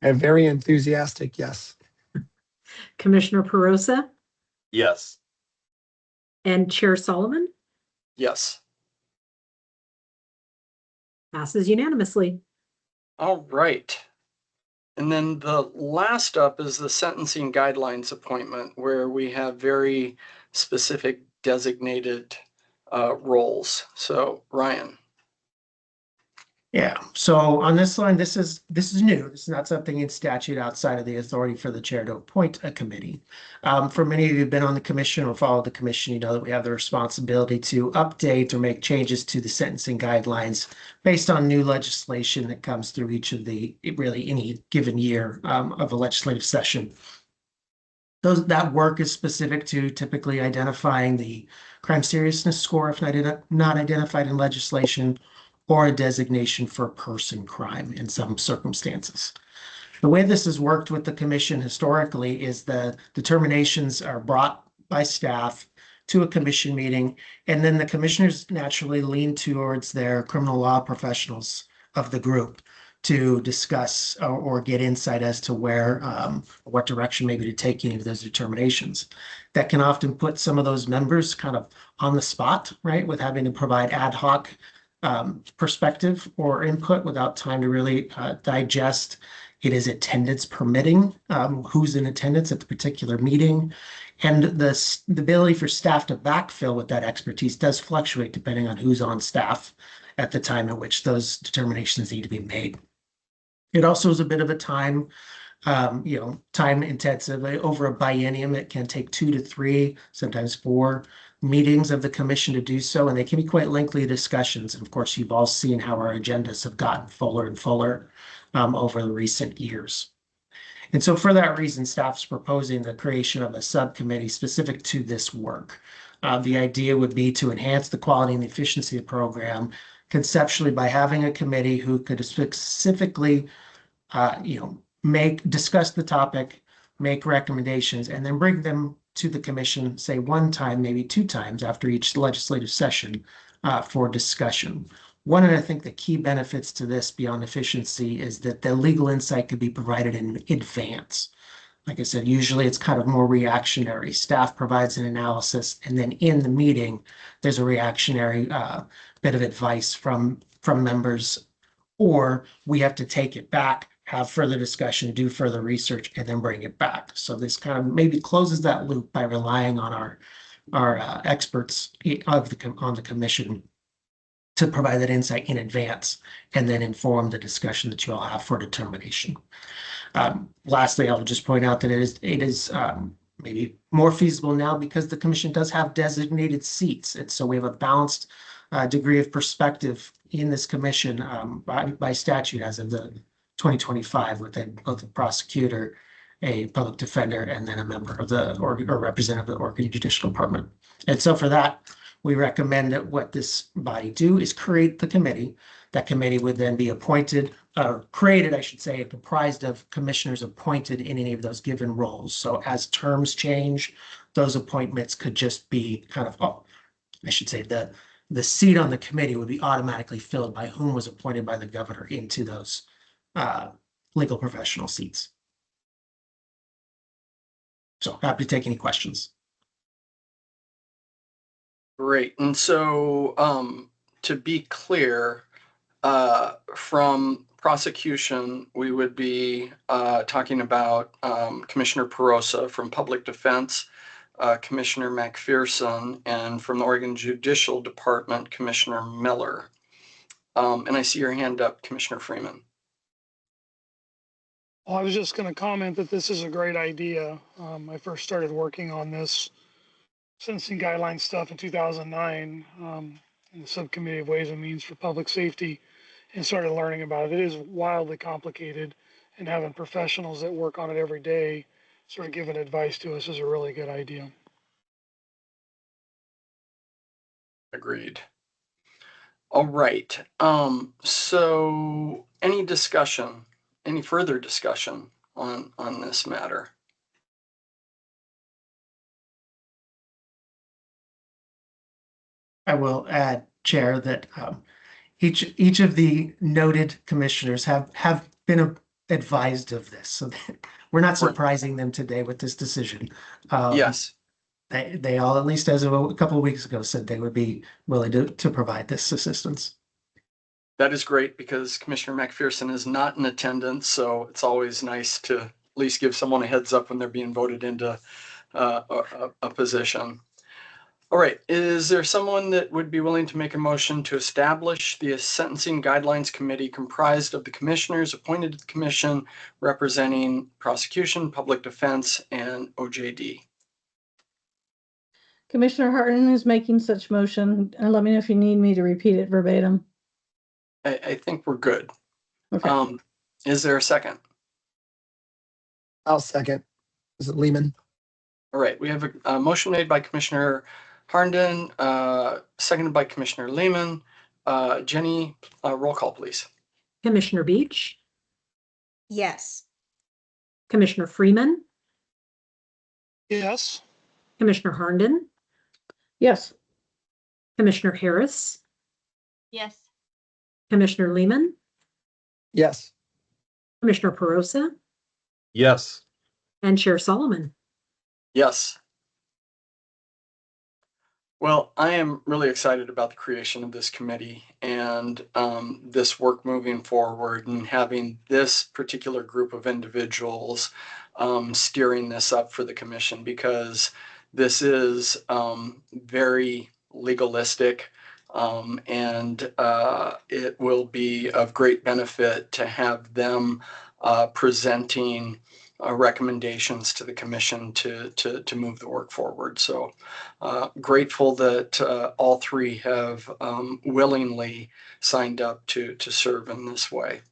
A very enthusiastic yes. Commissioner Perosa, Yes. and Chair Solomon. Yes. Passes unanimously. All right. And then the last up is the sentencing guidelines appointment, where we have very specific designated roles. So Ryan. Yeah, so on this line, this is new. This is not something in statute outside of the authority for the chair to appoint a committee. For many of you who've been on the commission or followed the commission, you know that we have the responsibility to update or make changes to the sentencing guidelines based on new legislation that comes through each of the, really any given year of a legislative session. That work is specific to typically identifying the crime seriousness score if not identified in legislation, or a designation for a person crime in some circumstances. The way this has worked with the commission historically is the determinations are brought by staff to a commission meeting, and then the commissioners naturally lean towards their criminal law professionals of the group to discuss or get insight as to where, what direction maybe to take any of those determinations. That can often put some of those members kind of on the spot, right, with having to provide ad hoc perspective or input without time to really digest. It is attendance permitting, who's in attendance at the particular meeting. And the ability for staff to backfill with that expertise does fluctuate depending on who's on staff at the time at which those determinations need to be made. It also is a bit of a time intensive. Over a biennium, it can take 2 to 3, sometimes 4 meetings of the commission to do so, and they can be quite lengthy discussions. And of course, you've all seen how our agendas have gotten fuller and fuller over the recent years. And so for that reason, staff's proposing the creation of a subcommittee specific to this work. The idea would be to enhance the quality and the efficiency of the program conceptually by having a committee who could specifically discuss the topic, make recommendations, and then bring them to the commission, say 1 time, maybe 2 times after each legislative session for discussion. One of, I think, the key benefits to this beyond efficiency is that the legal insight could be provided in advance. Like I said, usually it's kind of more reactionary. Staff provides an analysis, and then in the meeting, there's a reactionary bit of advice from members, or we have to take it back, have further discussion, do further research, and then bring it back. So this kind of maybe closes that loop by relying on our experts on the commission to provide that insight in advance and then inform the discussion that you all have for determination. Lastly, I'll just point out that it is maybe more feasible now because the commission does have designated seats. And so we have a balanced degree of perspective in this commission by statute as of the 2025 with both a prosecutor, a public defender, and then a member of the or representative of the Oregon Judicial Department. And so for that, we recommend that what this body do is create the committee. That committee would then be appointed, created, I should say, comprised of commissioners appointed in any of those given roles. So as terms change, those appointments could just be kind of, I should say, the seat on the committee would be automatically filled by whom was appointed by the governor into those legal professional seats. So happy to take any questions. Great. And so to be clear, from prosecution, we would be talking about Commissioner Perosa. From public defense, Commissioner McPherson, and from the Oregon Judicial Department, Commissioner Miller. And I see your hand up, Commissioner Freeman. Well, I was just going to comment that this is a great idea. I first started working on this sentencing guideline stuff in 2009 in the Subcommittee of Ways and Means for Public Safety, and started learning about it. It is wildly complicated, and having professionals that work on it every day sort of giving advice to us is a really good idea. Agreed. All right. So any discussion, any further discussion on this matter? I will add, Chair, that each of the noted commissioners have been advised of this, so we're not surprising them today with this decision. Yes. They all, at least as of a couple of weeks ago, said they would be willing to provide this assistance. That is great because Commissioner McPherson is not in attendance, so it's always nice to at least give someone a heads up when they're being voted into a position. All right, is there someone that would be willing to make a motion to establish the Sentencing Guidelines Committee comprised of the commissioners appointed to the commission representing prosecution, public defense, and OJD? Commissioner Harden is making such motion. Let me know if you need me to repeat it verbatim. I think we're good. Okay. Is there a second? I'll second. Is it Lehman? All right, we have a motion made by Commissioner Harnden, seconded by Commissioner Lehman. Jenny, roll call, please. Commissioner Beach, Yes. Commissioner Freeman, Yes. Commissioner Harnden, Yes. Commissioner Harris, Yes. Commissioner Lehman, Yes. Commissioner Perosa, Yes. and Chair Solomon. Yes. Well, I am really excited about the creation of this committee and this work moving forward and having this particular group of individuals steering this up for the commission, because this is very legalistic and it will be of great benefit to have them presenting recommendations to the commission to move the work forward. So grateful that all three have willingly signed up to serve in this way.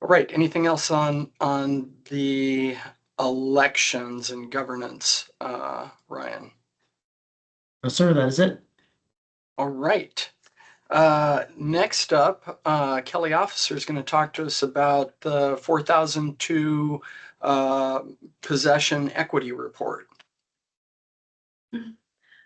All right, anything else on the elections and governance, Ryan? No, sir, that is it. All right. Next up, Kelly Officer is going to talk to us about the 4002 possession equity report.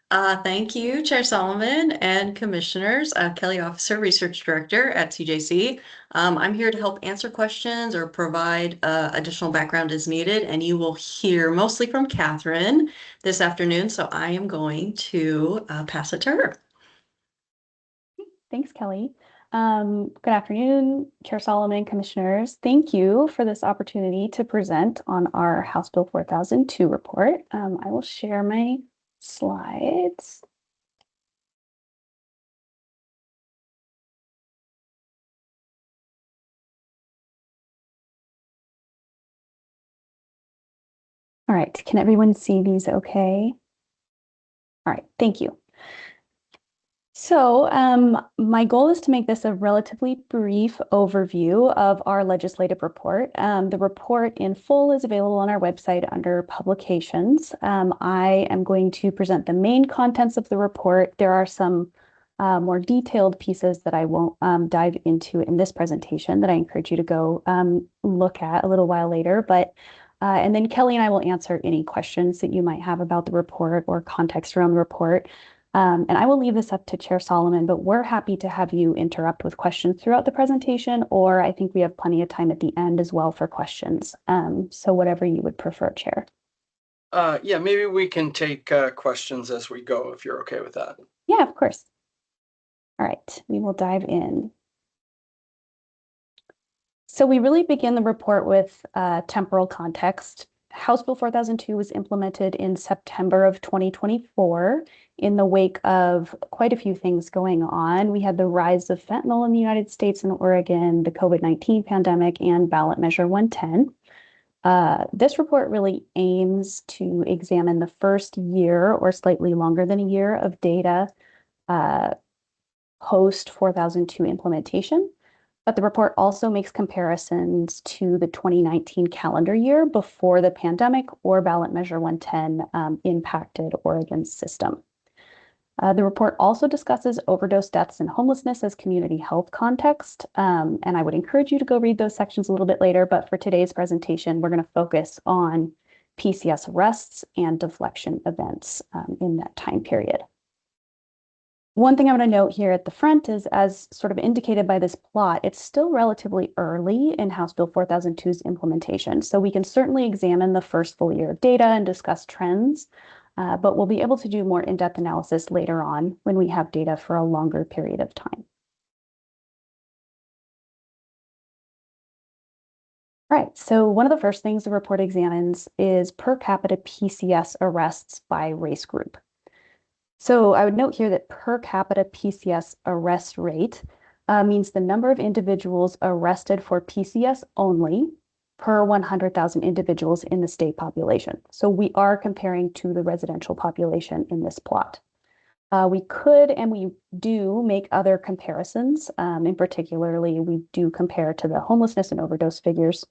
Thank you, Chair Solomon and Commissioners. Kelly Officer, Research Director at CJC. I'm here to help answer questions or provide additional background as needed, and you will hear mostly from Catherine this afternoon, so I am going to pass it to her. Thanks, Kelly. Good afternoon, Chair Solomon, Commissioners. Thank you for this opportunity to present on our House Bill 4002 report. I will share my slides. All right, can everyone see these okay? All right, thank you. So my goal is to make this a relatively brief overview of our legislative report. The report in full is available on our website under publications. I am going to present the main contents of the report. There are some more detailed pieces that I won't dive into in this presentation that I encourage you to go look at a little while later. And then Kelly and I will answer any questions that you might have about the report or context around the report. And I will leave this up to Chair Solomon, but we're happy to have you interrupt with questions throughout the presentation, or I think we have plenty of time at the end as well for questions. So whatever you would prefer, Chair. Yeah, maybe we can take questions as we go, if you're okay with that. Yeah, of course. All right, we will dive in. So we really begin the report with temporal context. House Bill 4002 was implemented in September of 2024 in the wake of quite a few things going on. We had the rise of fentanyl in the United States and Oregon, the COVID-19 pandemic, and ballot measure 110. This report really aims to examine the first year or slightly longer than a year of data post 4002 implementation. But the report also makes comparisons to the 2019 calendar year before the pandemic or ballot measure 110 impacted Oregon's system. The report also discusses overdose deaths and homelessness as community health context. And I would encourage you to go read those sections a little bit later. But for today's presentation, we're going to focus on PCS arrests and deflection events in that time period. One thing I want to note here at the front is, as sort of indicated by this plot, it's still relatively early in House Bill 4002's implementation. So we can certainly examine the first full year of data and discuss trends, but we'll be able to do more in-depth analysis later on when we have data for a longer period of time. All right, so one of the first things the report examines is per capita PCS arrests by race group. So I would note here that per capita PCS arrest rate means the number of individuals arrested for PCS only per 100,000 individuals in the state population. So we are comparing to the residential population in this plot. We could and we do make other comparisons. In particularly, we do compare to the homelessness and overdose figures.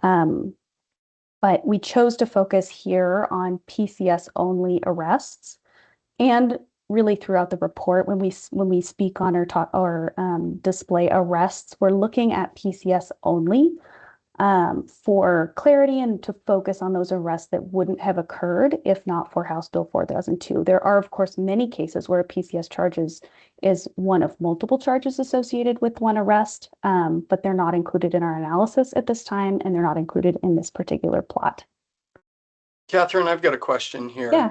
But we chose to focus here on PCS only arrests. And really throughout the report, when we speak on or talk or display arrests, we're looking at PCS only for clarity and to focus on those arrests that wouldn't have occurred if not for House Bill 4002. There are, of course, many cases where a PCS charges is one of multiple charges associated with one arrest, but they're not included in our analysis at this time, and they're not included in this particular plot. Catherine, I've got a question here. Yeah.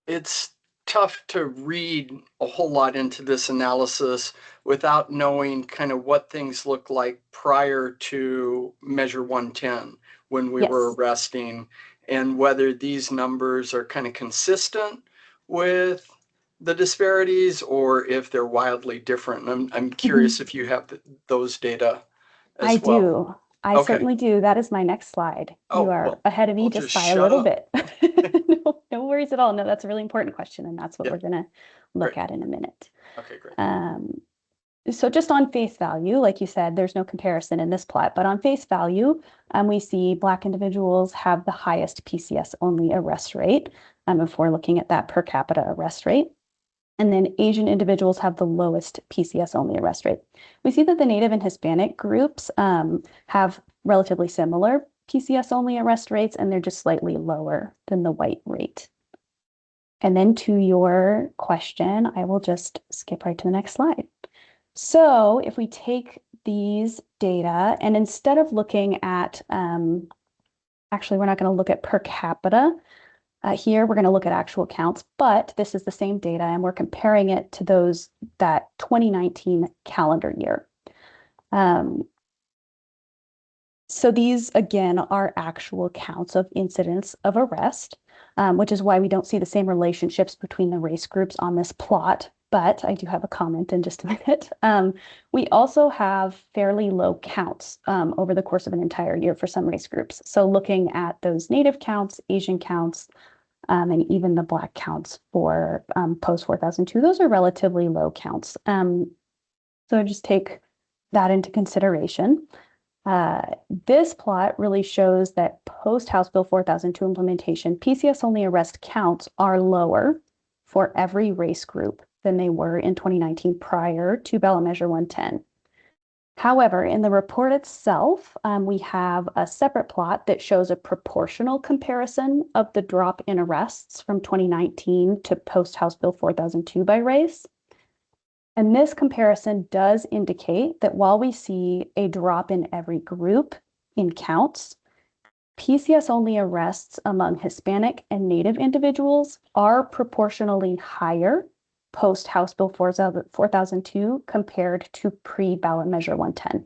It's tough to read a whole lot into this analysis without knowing kind of what things look like prior to Measure 110 when we were arresting, and whether these numbers are kind of consistent with the disparities or if they're wildly different. I'm curious if you have those data as well. I do. I certainly do. That is my next slide. You are ahead of me just by a little bit. No worries at all. No, that's a really important question, and that's what we're going to look at in a minute. Okay, great. So just on face value, like you said, there's no comparison in this plot, but on face value, we see Black individuals have the highest PCS only arrest rate if we're looking at that per capita arrest rate. And then Asian individuals have the lowest PCS only arrest rate. We see that the Native and Hispanic groups have relatively similar PCS only arrest rates, and they're just slightly lower than the white rate. And then to your question, I will just skip right to the next slide. So if we take these data and instead of looking at, actually, we're not going to look at per capita. Here, we're going to look at actual counts, but this is the same data, and we're comparing it to that 2019 calendar year. So these, again, are actual counts of incidents of arrest, which is why we don't see the same relationships between the race groups on this plot, but I do have a comment in just a minute. We also have fairly low counts over the course of an entire year for some race groups. So looking at those Native counts, Asian counts, and even the Black counts for post 4002, those are relatively low counts. So just take that into consideration. This plot really shows that post House Bill 4002 implementation, PCS only arrest counts are lower for every race group than they were in 2019 prior to ballot measure 110. However, in the report itself, we have a separate plot that shows a proportional comparison of the drop in arrests from 2019 to post House Bill 4002 by race. And this comparison does indicate that while we see a drop in every group in counts, PCS only arrests among Hispanic and Native individuals are proportionally higher post House Bill 4002 compared to pre-ballot measure 110.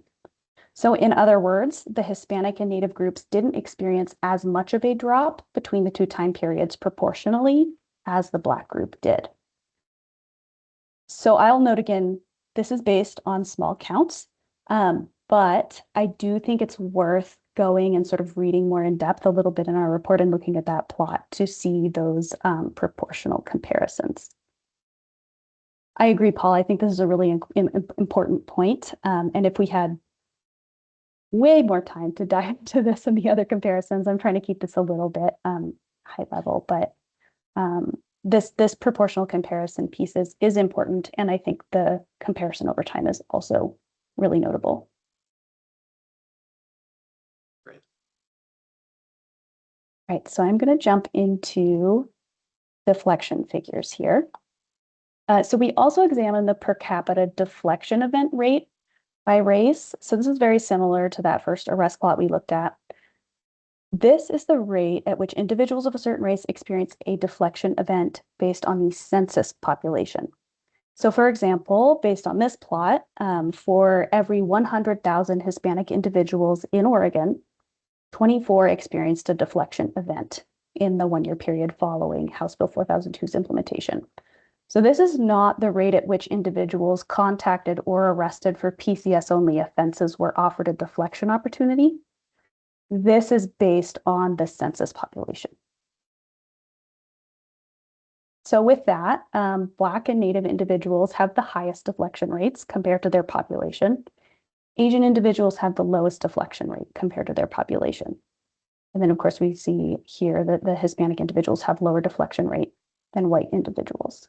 So in other words, the Hispanic and Native groups didn't experience as much of a drop between the two time periods proportionally as the Black group did. So I'll note again, this is based on small counts, but I do think it's worth going and sort of reading more in depth a little bit in our report and looking at that plot to see those proportional comparisons. I agree, Paul. I think this is a really important point. And if we had way more time to dive into this and the other comparisons, I'm trying to keep this a little bit high level, but this proportional comparison piece is important. And I think the comparison over time is also really notable. Great. Right, so I'm going to jump into deflection figures here. So we also examined the per capita deflection event rate by race. So this is very similar to that first arrest plot we looked at. This is the rate at which individuals of a certain race experience a deflection event based on the census population. So for example, based on this plot, for every 100,000 Hispanic individuals in Oregon, 24 experienced a deflection event in the 1-year period following House Bill 4002's implementation. So this is not the rate at which individuals contacted or arrested for PCS-only offenses were offered a deflection opportunity. This is based on the census population. So with that, Black and Native individuals have the highest deflection rates compared to their population. Asian individuals have the lowest deflection rate compared to their population. And then of course we see here that the Hispanic individuals have lower deflection rate than white individuals.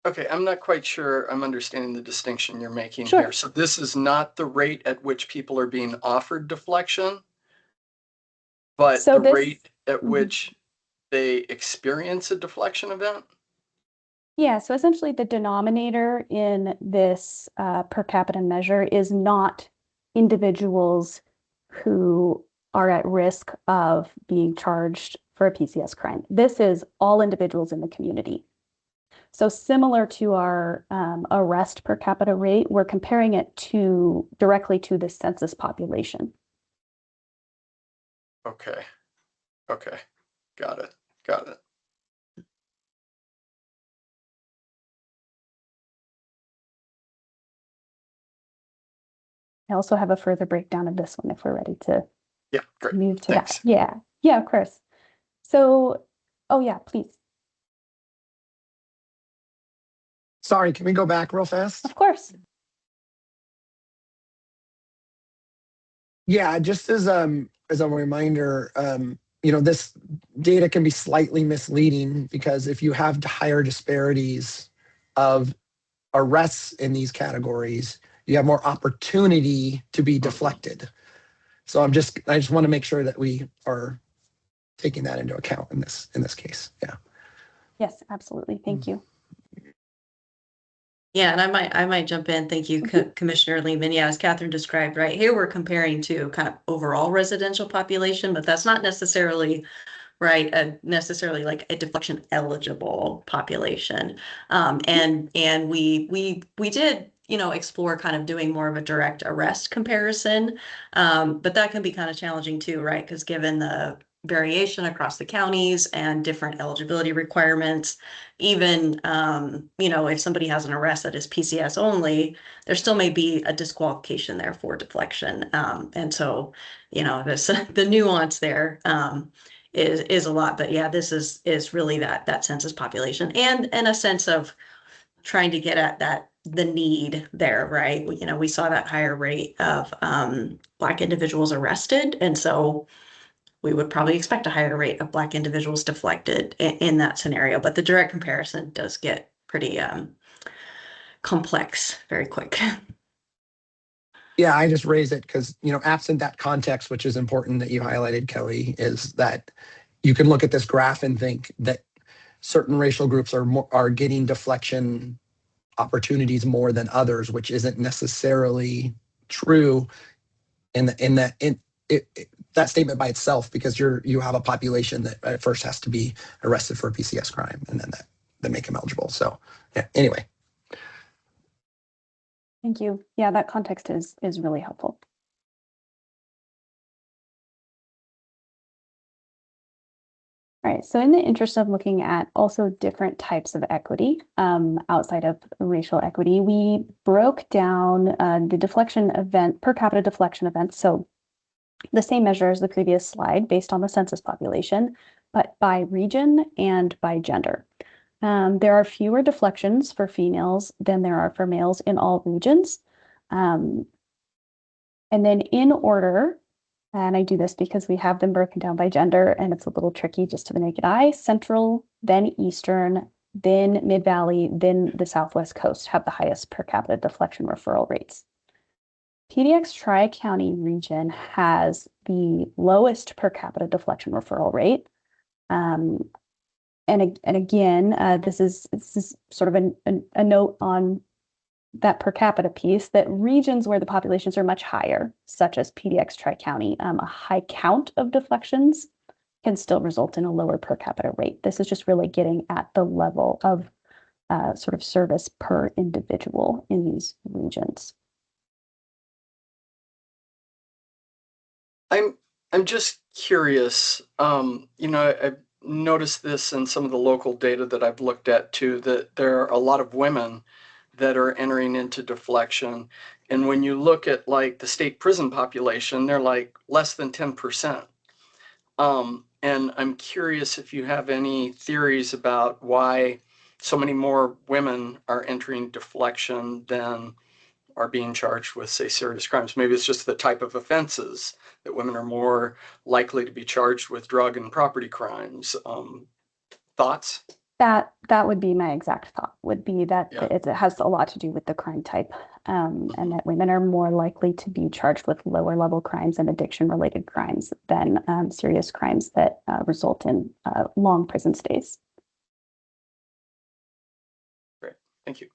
Okay, I'm not quite sure I'm understanding the distinction you're making Sure. here. So this is not the rate at which people are being offered deflection, but So the this- rate at which they experience a deflection event? Yeah, so essentially the denominator in this per capita measure is not individuals who are at risk of being charged for a PCS crime. This is all individuals in the community. So similar to our arrest per capita rate, we're comparing it directly to the census population. Okay. Okay. Got it. I also have a further breakdown of this one if we're ready to Yeah, great. move to Thanks. that. Yeah, of course. So, oh yeah, please. Sorry, can we go back real fast? Of course. Yeah, just as a reminder, this data can be slightly misleading because if you have higher disparities of arrests in these categories, you have more opportunity to be deflected. So I just want to make sure that we are taking that into account in this case. Yeah. Yes, absolutely. Thank you. Yeah, and I might jump in. Thank you, Commissioner Lehman. Yeah, as Catherine described, right here we're comparing to kind of overall residential population, but that's not necessarily right, necessarily like a deflection eligible population. And we did, explore kind of doing more of a direct arrest comparison, but that can be kind of challenging too, right? Because given the variation across the counties and different eligibility requirements, even if somebody has an arrest that is PCS only, there still may be a disqualification there for deflection. And so, the nuance there is a lot. But yeah, this is really that census population and a sense of trying to get at the need there, right? We saw that higher rate of Black individuals arrested, and so we would probably expect a higher rate of Black individuals deflected in that scenario. But the direct comparison does get pretty complex very quick. Yeah, I just raise it because, absent that context, which is important that you highlighted, Kelly, is that you can look at this graph and think that certain racial groups are getting deflection opportunities more than others, which isn't necessarily true in that statement by itself, because you have a population that at first has to be arrested for a PCS crime and then that make them eligible. So yeah, anyway. Thank you. Yeah, that context is really helpful. All right, so in the interest of looking at also different types of equity outside of racial equity, we broke down the deflection event, per capita deflection events. So the same measure as the previous slide based on the census population, but by region and by gender. There are fewer deflections for females than there are for males in all regions. And then in order, and I do this because we have them broken down by gender and it's a little tricky just to the naked eye, Central, then Eastern, then Mid-Valley, then the Southwest Coast have the highest per capita deflection referral rates. PDX Tri-County region has the lowest per capita deflection referral rate. And and again, this is sort of a note on that per capita piece, that regions where the populations are much higher, such as PDX Tri-County, a high count of deflections can still result in a lower per capita rate. This is just really getting at the level of sort of service per individual in these regions. I'm just curious, I've noticed this in some of the local data that I've looked at too, that there are a lot of women that are entering into deflection. And when you look at like the state prison population, they're like less than 10%. And I'm curious if you have any theories about why so many more women are entering deflection than are being charged with, say, serious crimes. Maybe it's just the type of offenses that women are more likely to be charged with drug and property crimes. Thoughts? That would be my exact thought, would be that it has a lot to do with the crime type, and that women are more likely to be charged with lower level crimes and addiction related crimes than serious crimes that result in long prison stays. Great, thank you.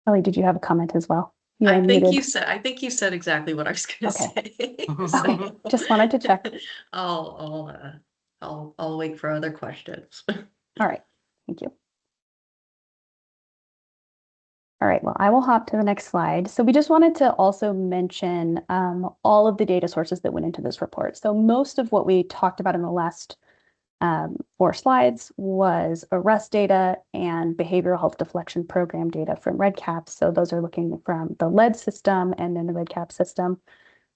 Kelly, did you have a comment as well? I think you said exactly what I was going to say. Okay. Just wanted to check. I'll wait for other questions. All right, thank you. All right, well, I will hop to the next slide. So we just wanted to also mention all of the data sources that went into this report. So most of what we talked about in the last 4 slides was arrest data and behavioral health deflection program data from REDCap. So those are looking from the lead system and then the REDCap system.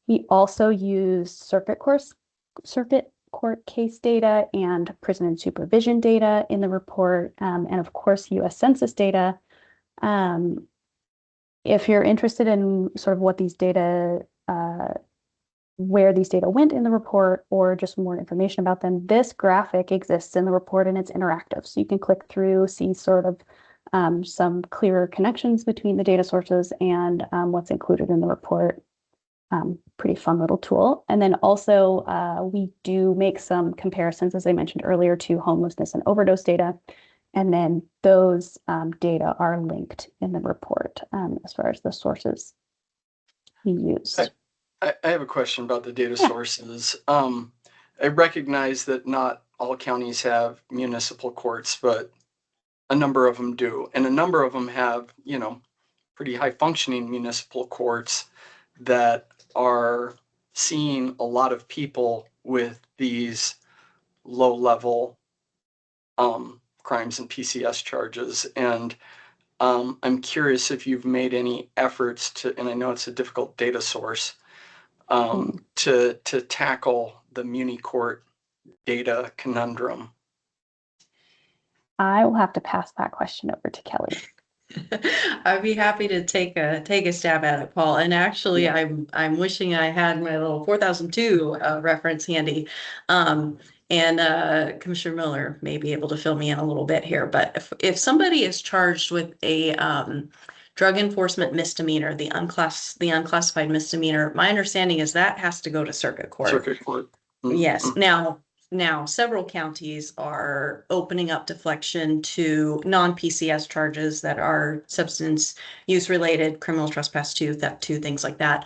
We also use circuit court case data and prison and supervision data in the report, and of course, U.S. Census data. If you're interested in sort of what these data, where these data went in the report, or just more information about them, this graphic exists in the report and it's interactive. So you can click through, see sort of some clearer connections between the data sources and what's included in the report. Pretty fun little tool. And then also we do make some comparisons, as I mentioned earlier, to homelessness and overdose data. And then those data are linked in the report as far as the sources we used. I have a question about the data sources. I recognize that not all counties have municipal courts, but a number of them do. And a number of them have, pretty high functioning municipal courts that are seeing a lot of people with these low level crimes and PCS charges. And I'm curious if you've made any efforts to, and I know it's a difficult data source, to tackle the muni court data conundrum. I will have to pass that question over to Kelly. I'd be happy to take a stab at it, Paul. And actually, I'm wishing I had my little 4002 reference handy. And Commissioner Miller may be able to fill me in a little bit here. But if somebody is charged with a drug enforcement misdemeanor, the unclassified misdemeanor, my understanding is that has to go to circuit court. Circuit court. Mm-hmm. Yes. Now, several counties are opening up deflection to non-PCS charges that are substance use related, criminal trespass 2, theft 2, things like that,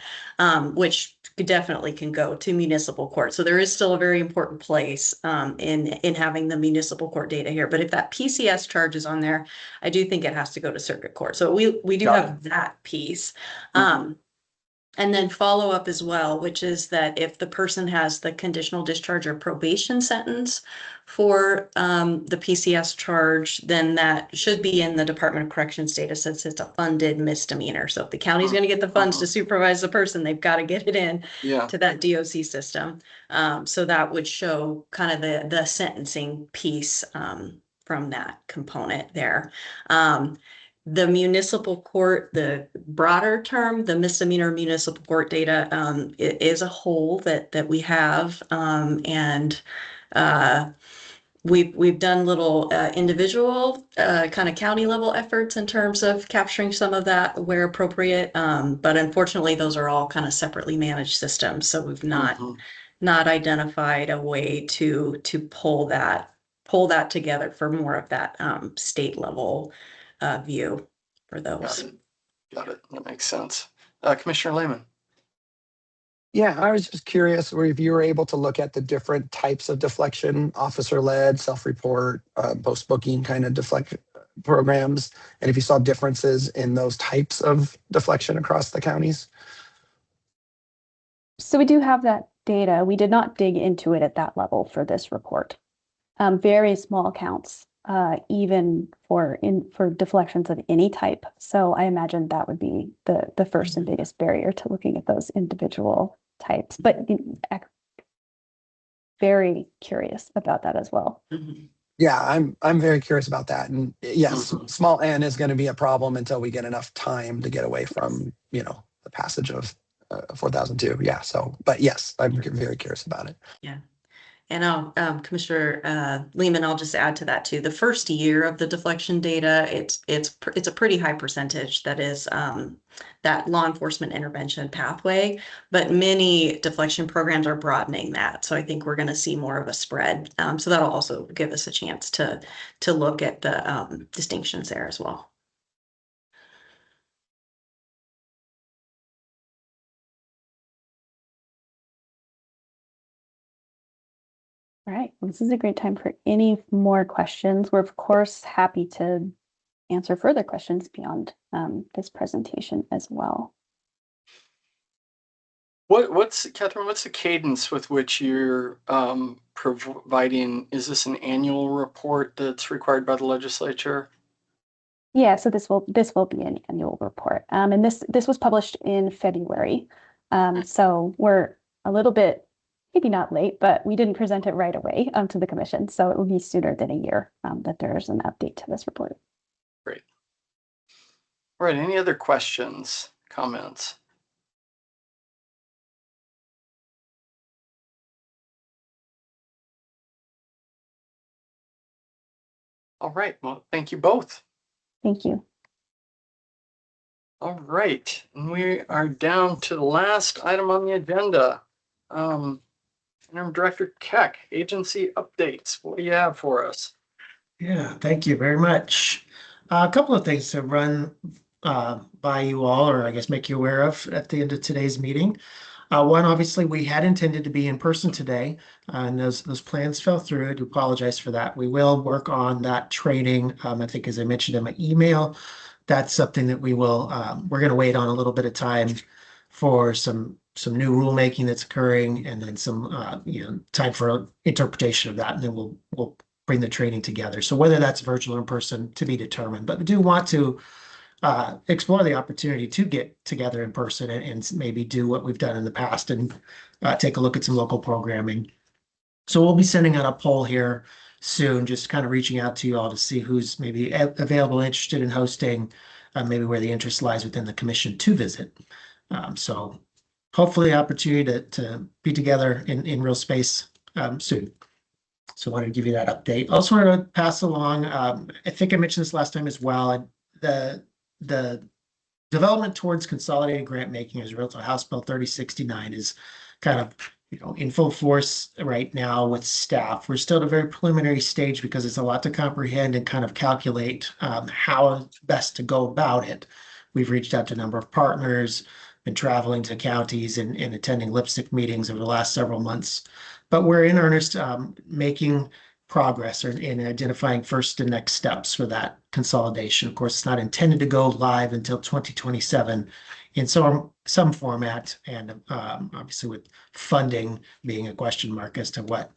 which definitely can go to municipal court. So there is still a very important place in having the municipal court data here. But if that PCS charge is on there, I do think it has to go to circuit court. So we do have that piece. And then follow up as well, which is that if the person has the conditional discharge or probation sentence for the PCS charge, then that should be in the Department of Corrections data since it's a funded misdemeanor. So if the county's going to get the funds to supervise the person, they've got to get it in to that DOC system. So that would show kind of the sentencing piece from that component there. The municipal court, the broader term, the misdemeanor municipal court data is a whole that we have, and we've done little individual kind of county level efforts in terms of capturing some of that where appropriate, but unfortunately those are all kind of separately managed systems, so we've not not identified a way to pull that together for more of that state level view for those. Got it. That makes sense. Commissioner Lehman. Yeah, I was just curious if you were able to look at the different types of deflection, officer-led, self-report, post-booking kind of deflection programs, and if you saw differences in those types of deflection across the counties. So we do have that data. We did not dig into it at that level for this report. Very small counts, even for deflections of any type. So I imagine that would be the first and biggest barrier to looking at those individual types. But very curious about that as well. Mm-hmm. Yeah, I'm very curious about that. And yes, small n is going to be a problem until we get enough time to get away from, the passage of 4002. Yeah. So, but yes, I'm very curious about it. Yeah. And Commissioner Lehman, I'll just add to that too. The first year of the deflection data, it's a pretty high percentage that is that law enforcement intervention pathway, but many deflection programs are broadening that. So I think we're going to see more of a spread. So that'll also give us a chance to look at the distinctions there as well. All right, well, this is a great time for any more questions. We're of course happy to answer further questions beyond this presentation as well. Catherine, what's the cadence with which you're providing? Is this an annual report that's required by the legislature? Yeah, so this will be an annual report. And this was published in February. So we're a little bit, maybe not late, but we didn't present it right away to the commission. So it will be sooner than a year that there's an update to this report. Great. All right, any other questions, comments? All right, well, thank you both. Thank you. All right, and we are down to the last item on the agenda. Interim Director Keck, agency updates. What do you have for us? Yeah, thank you very much. A couple of things to run by you all, or I guess make you aware of at the end of today's meeting. One, obviously, we had intended to be in person today, and those plans fell through. I do apologize for that. We will work on that training. I think, as I mentioned in my email, that's something that we will. We're going to wait on a little bit of time for some new rulemaking that's occurring, and then some time for interpretation of that, and then we'll bring the training together. So whether that's virtual or in person, to be determined. But we do want to explore the opportunity to get together in person and maybe do what we've done in the past and take a look at some local programming. So we'll be sending out a poll here soon, just kind of reaching out to you all to see who's maybe available, interested in hosting, maybe where the interest lies within the commission to visit. So hopefully opportunity to be together in real space soon. So I wanted to give you that update. Also wanted to pass along, I think I mentioned this last time as well, the development towards consolidated grant making as a result of House Bill 3069 is kind of in full force right now with staff. We're still at a very preliminary stage because it's a lot to comprehend and kind of calculate how best to go about it. We've reached out to a number of partners, been traveling to counties and attending lipstick meetings over the last several months, but we're in earnest making progress in identifying first and next steps for that consolidation. Of course, it's not intended to go live until 2027 in some format, and obviously with funding being a question mark as to what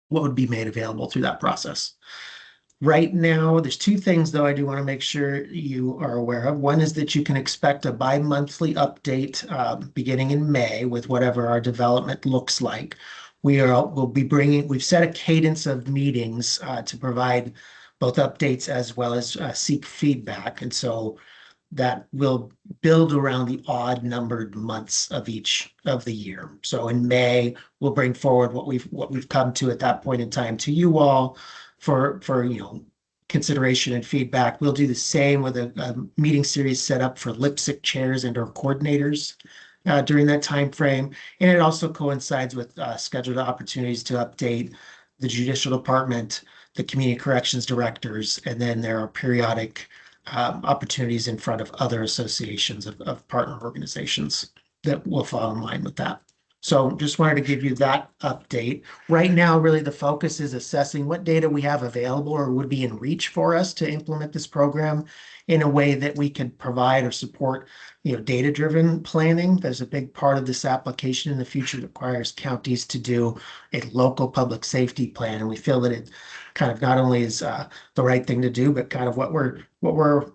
would be made available through that process. Right now, there's two things, though, I do want to make sure you are aware of. One is that you can expect a bi-monthly update beginning in May with whatever our development looks like. We've set a cadence of meetings to provide both updates as well as seek feedback. And so that will build around the odd numbered months of each of the year. So in May, we'll bring forward what we've come to at that point in time to you all for consideration and feedback. We'll do the same with a meeting series set up for LPSC chairs and or coordinators during that time frame. And it also coincides with scheduled opportunities to update the judicial department, the community corrections directors, and then there are periodic opportunities in front of other associations of partner organizations that will fall in line with that. So just wanted to give you that update. Right now, really the focus is assessing what data we have available or would be in reach for us to implement this program in a way that we can provide or support, data-driven planning. There's a big part of this application in the future that requires counties to do a local public safety plan. And we feel that it kind of not only is the right thing to do, but kind of what we're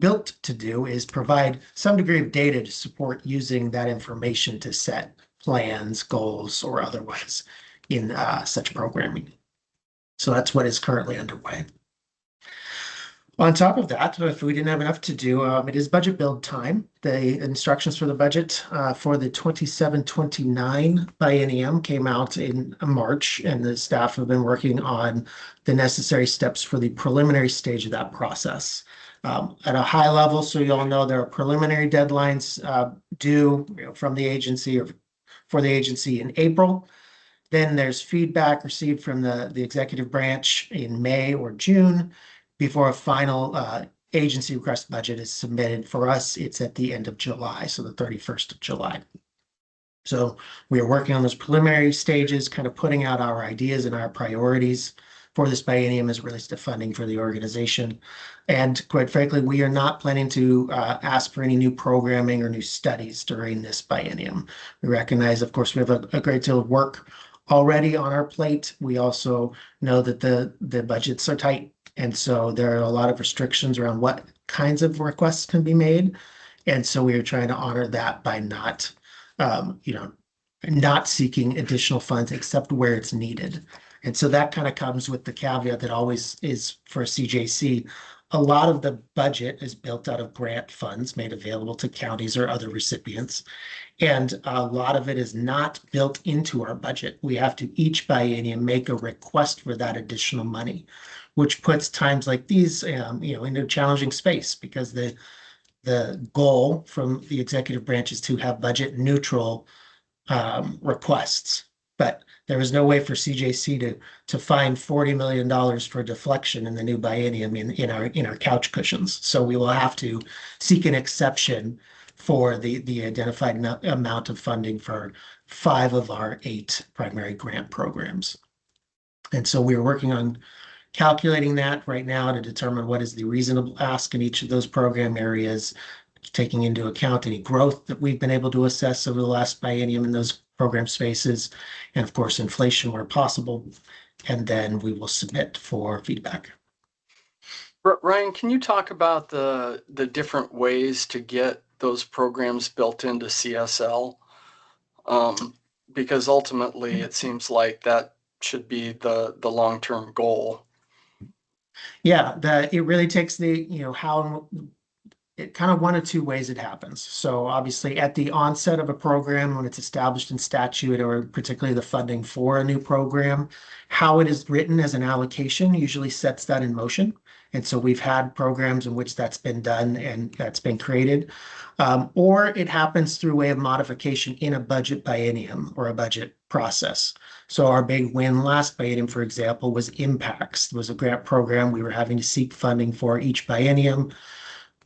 built to do is provide some degree of data to support using that information to set plans, goals, or otherwise in such programming. So that's what is currently underway. On top of that, if we didn't have enough to do, it is budget build time. The instructions for the budget for the 27-29 biennium came out in March, and the staff have been working on the necessary steps for the preliminary stage of that process. At a high level, so you all know there are preliminary deadlines due from the agency or for the agency in April. Then there's feedback received from the executive branch in May or June before a final agency request budget is submitted. For us, it's at the end of July, so the 31st of July. So we are working on those preliminary stages, kind of putting out our ideas and our priorities for this biennium as it relates to funding for the organization. And quite frankly, we are not planning to ask for any new programming or new studies during this biennium. We recognize, of course, we have a great deal of work already on our plate. We also know that the budgets are tight. And so there are a lot of restrictions around what kinds of requests can be made. And so we are trying to honor that by not, not seeking additional funds except where it's needed. And so that kind of comes with the caveat that always is for CJC. A lot of the budget is built out of grant funds made available to counties or other recipients. And a lot of it is not built into our budget. We have to each biennium make a request for that additional money, which puts times like these, in a challenging space because the goal from the executive branch is to have budget neutral requests. But there was no way for CJC to find $40 million for deflection in the new biennium in our couch cushions. So we will have to seek an exception for the identified amount of funding for 5 of our 8 primary grant programs. And so we are working on calculating that right now to determine what is the reasonable ask in each of those program areas, taking into account any growth that we've been able to assess over the last biennium in those program spaces, and of course, inflation where possible. And then we will submit for feedback. Ryan, can you talk about the different ways to get those programs built into CSL? Because ultimately, it seems like that should be the long-term goal. Yeah, it really takes how it kind of one of two ways it happens. So obviously at the onset of a program, when it's established in statute or particularly the funding for a new program, how it is written as an allocation usually sets that in motion. And so we've had programs in which that's been done and that's been created. Or it happens through way of modification in a budget biennium or a budget process. So our big win last biennium, for example, was Impacts. It was a grant program we were having to seek funding for each biennium.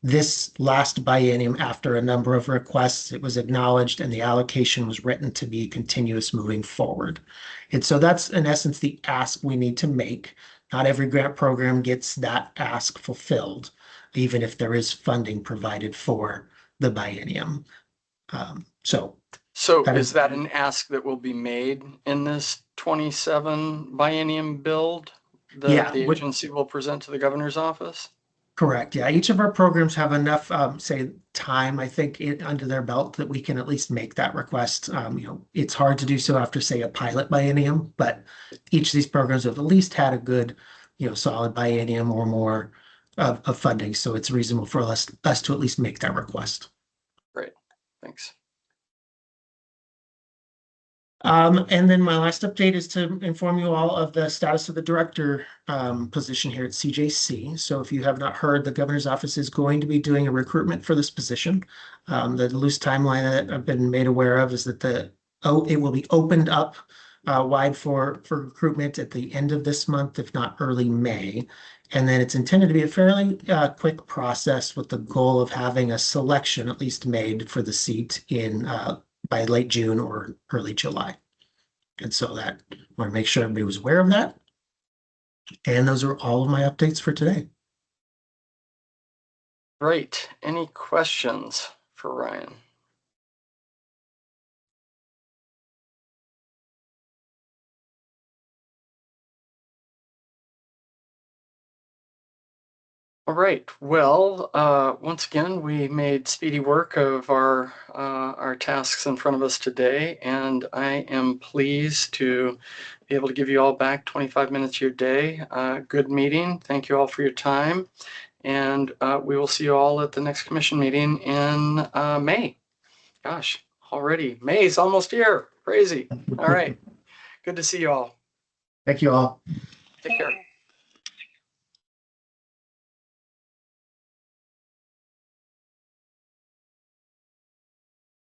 This last biennium, after a number of requests, it was acknowledged and the allocation was written to be continuous moving forward. And so that's in essence the ask we need to make. Not every grant program gets that ask fulfilled, even if there is funding provided for the biennium. So is that an ask that will be made in this 27 biennium build that the agency will present to the governor's office? Correct. Yeah, each of our programs have enough, time, I think, under their belt that we can at least make that request. It's hard to do so after, say, a pilot biennium, but each of these programs have at least had a good, solid biennium or more of funding. So it's reasonable for us to at least make that request. Great. Thanks. And then my last update is to inform you all of the status of the director position here at CJC. So if you have not heard, the governor's office is going to be doing a recruitment for this position. The loose timeline that I've been made aware of is that it will be opened up wide for recruitment at the end of this month, if not early May. And then it's intended to be a fairly quick process with the goal of having a selection at least made for the seat in by late June or early July. And so that I want to make sure everybody was aware of that. And those are all of my updates for today. Great. Any questions for Ryan? All right. Well, once again, we made speedy work of our tasks in front of us today, and I am pleased to be able to give you all back 25 minutes of your day. Good meeting. Thank you all for your time, and we will see you all at the next commission meeting in May. Gosh, already May's almost here. Crazy. All right. Good to see you all. Thank you all. Take care.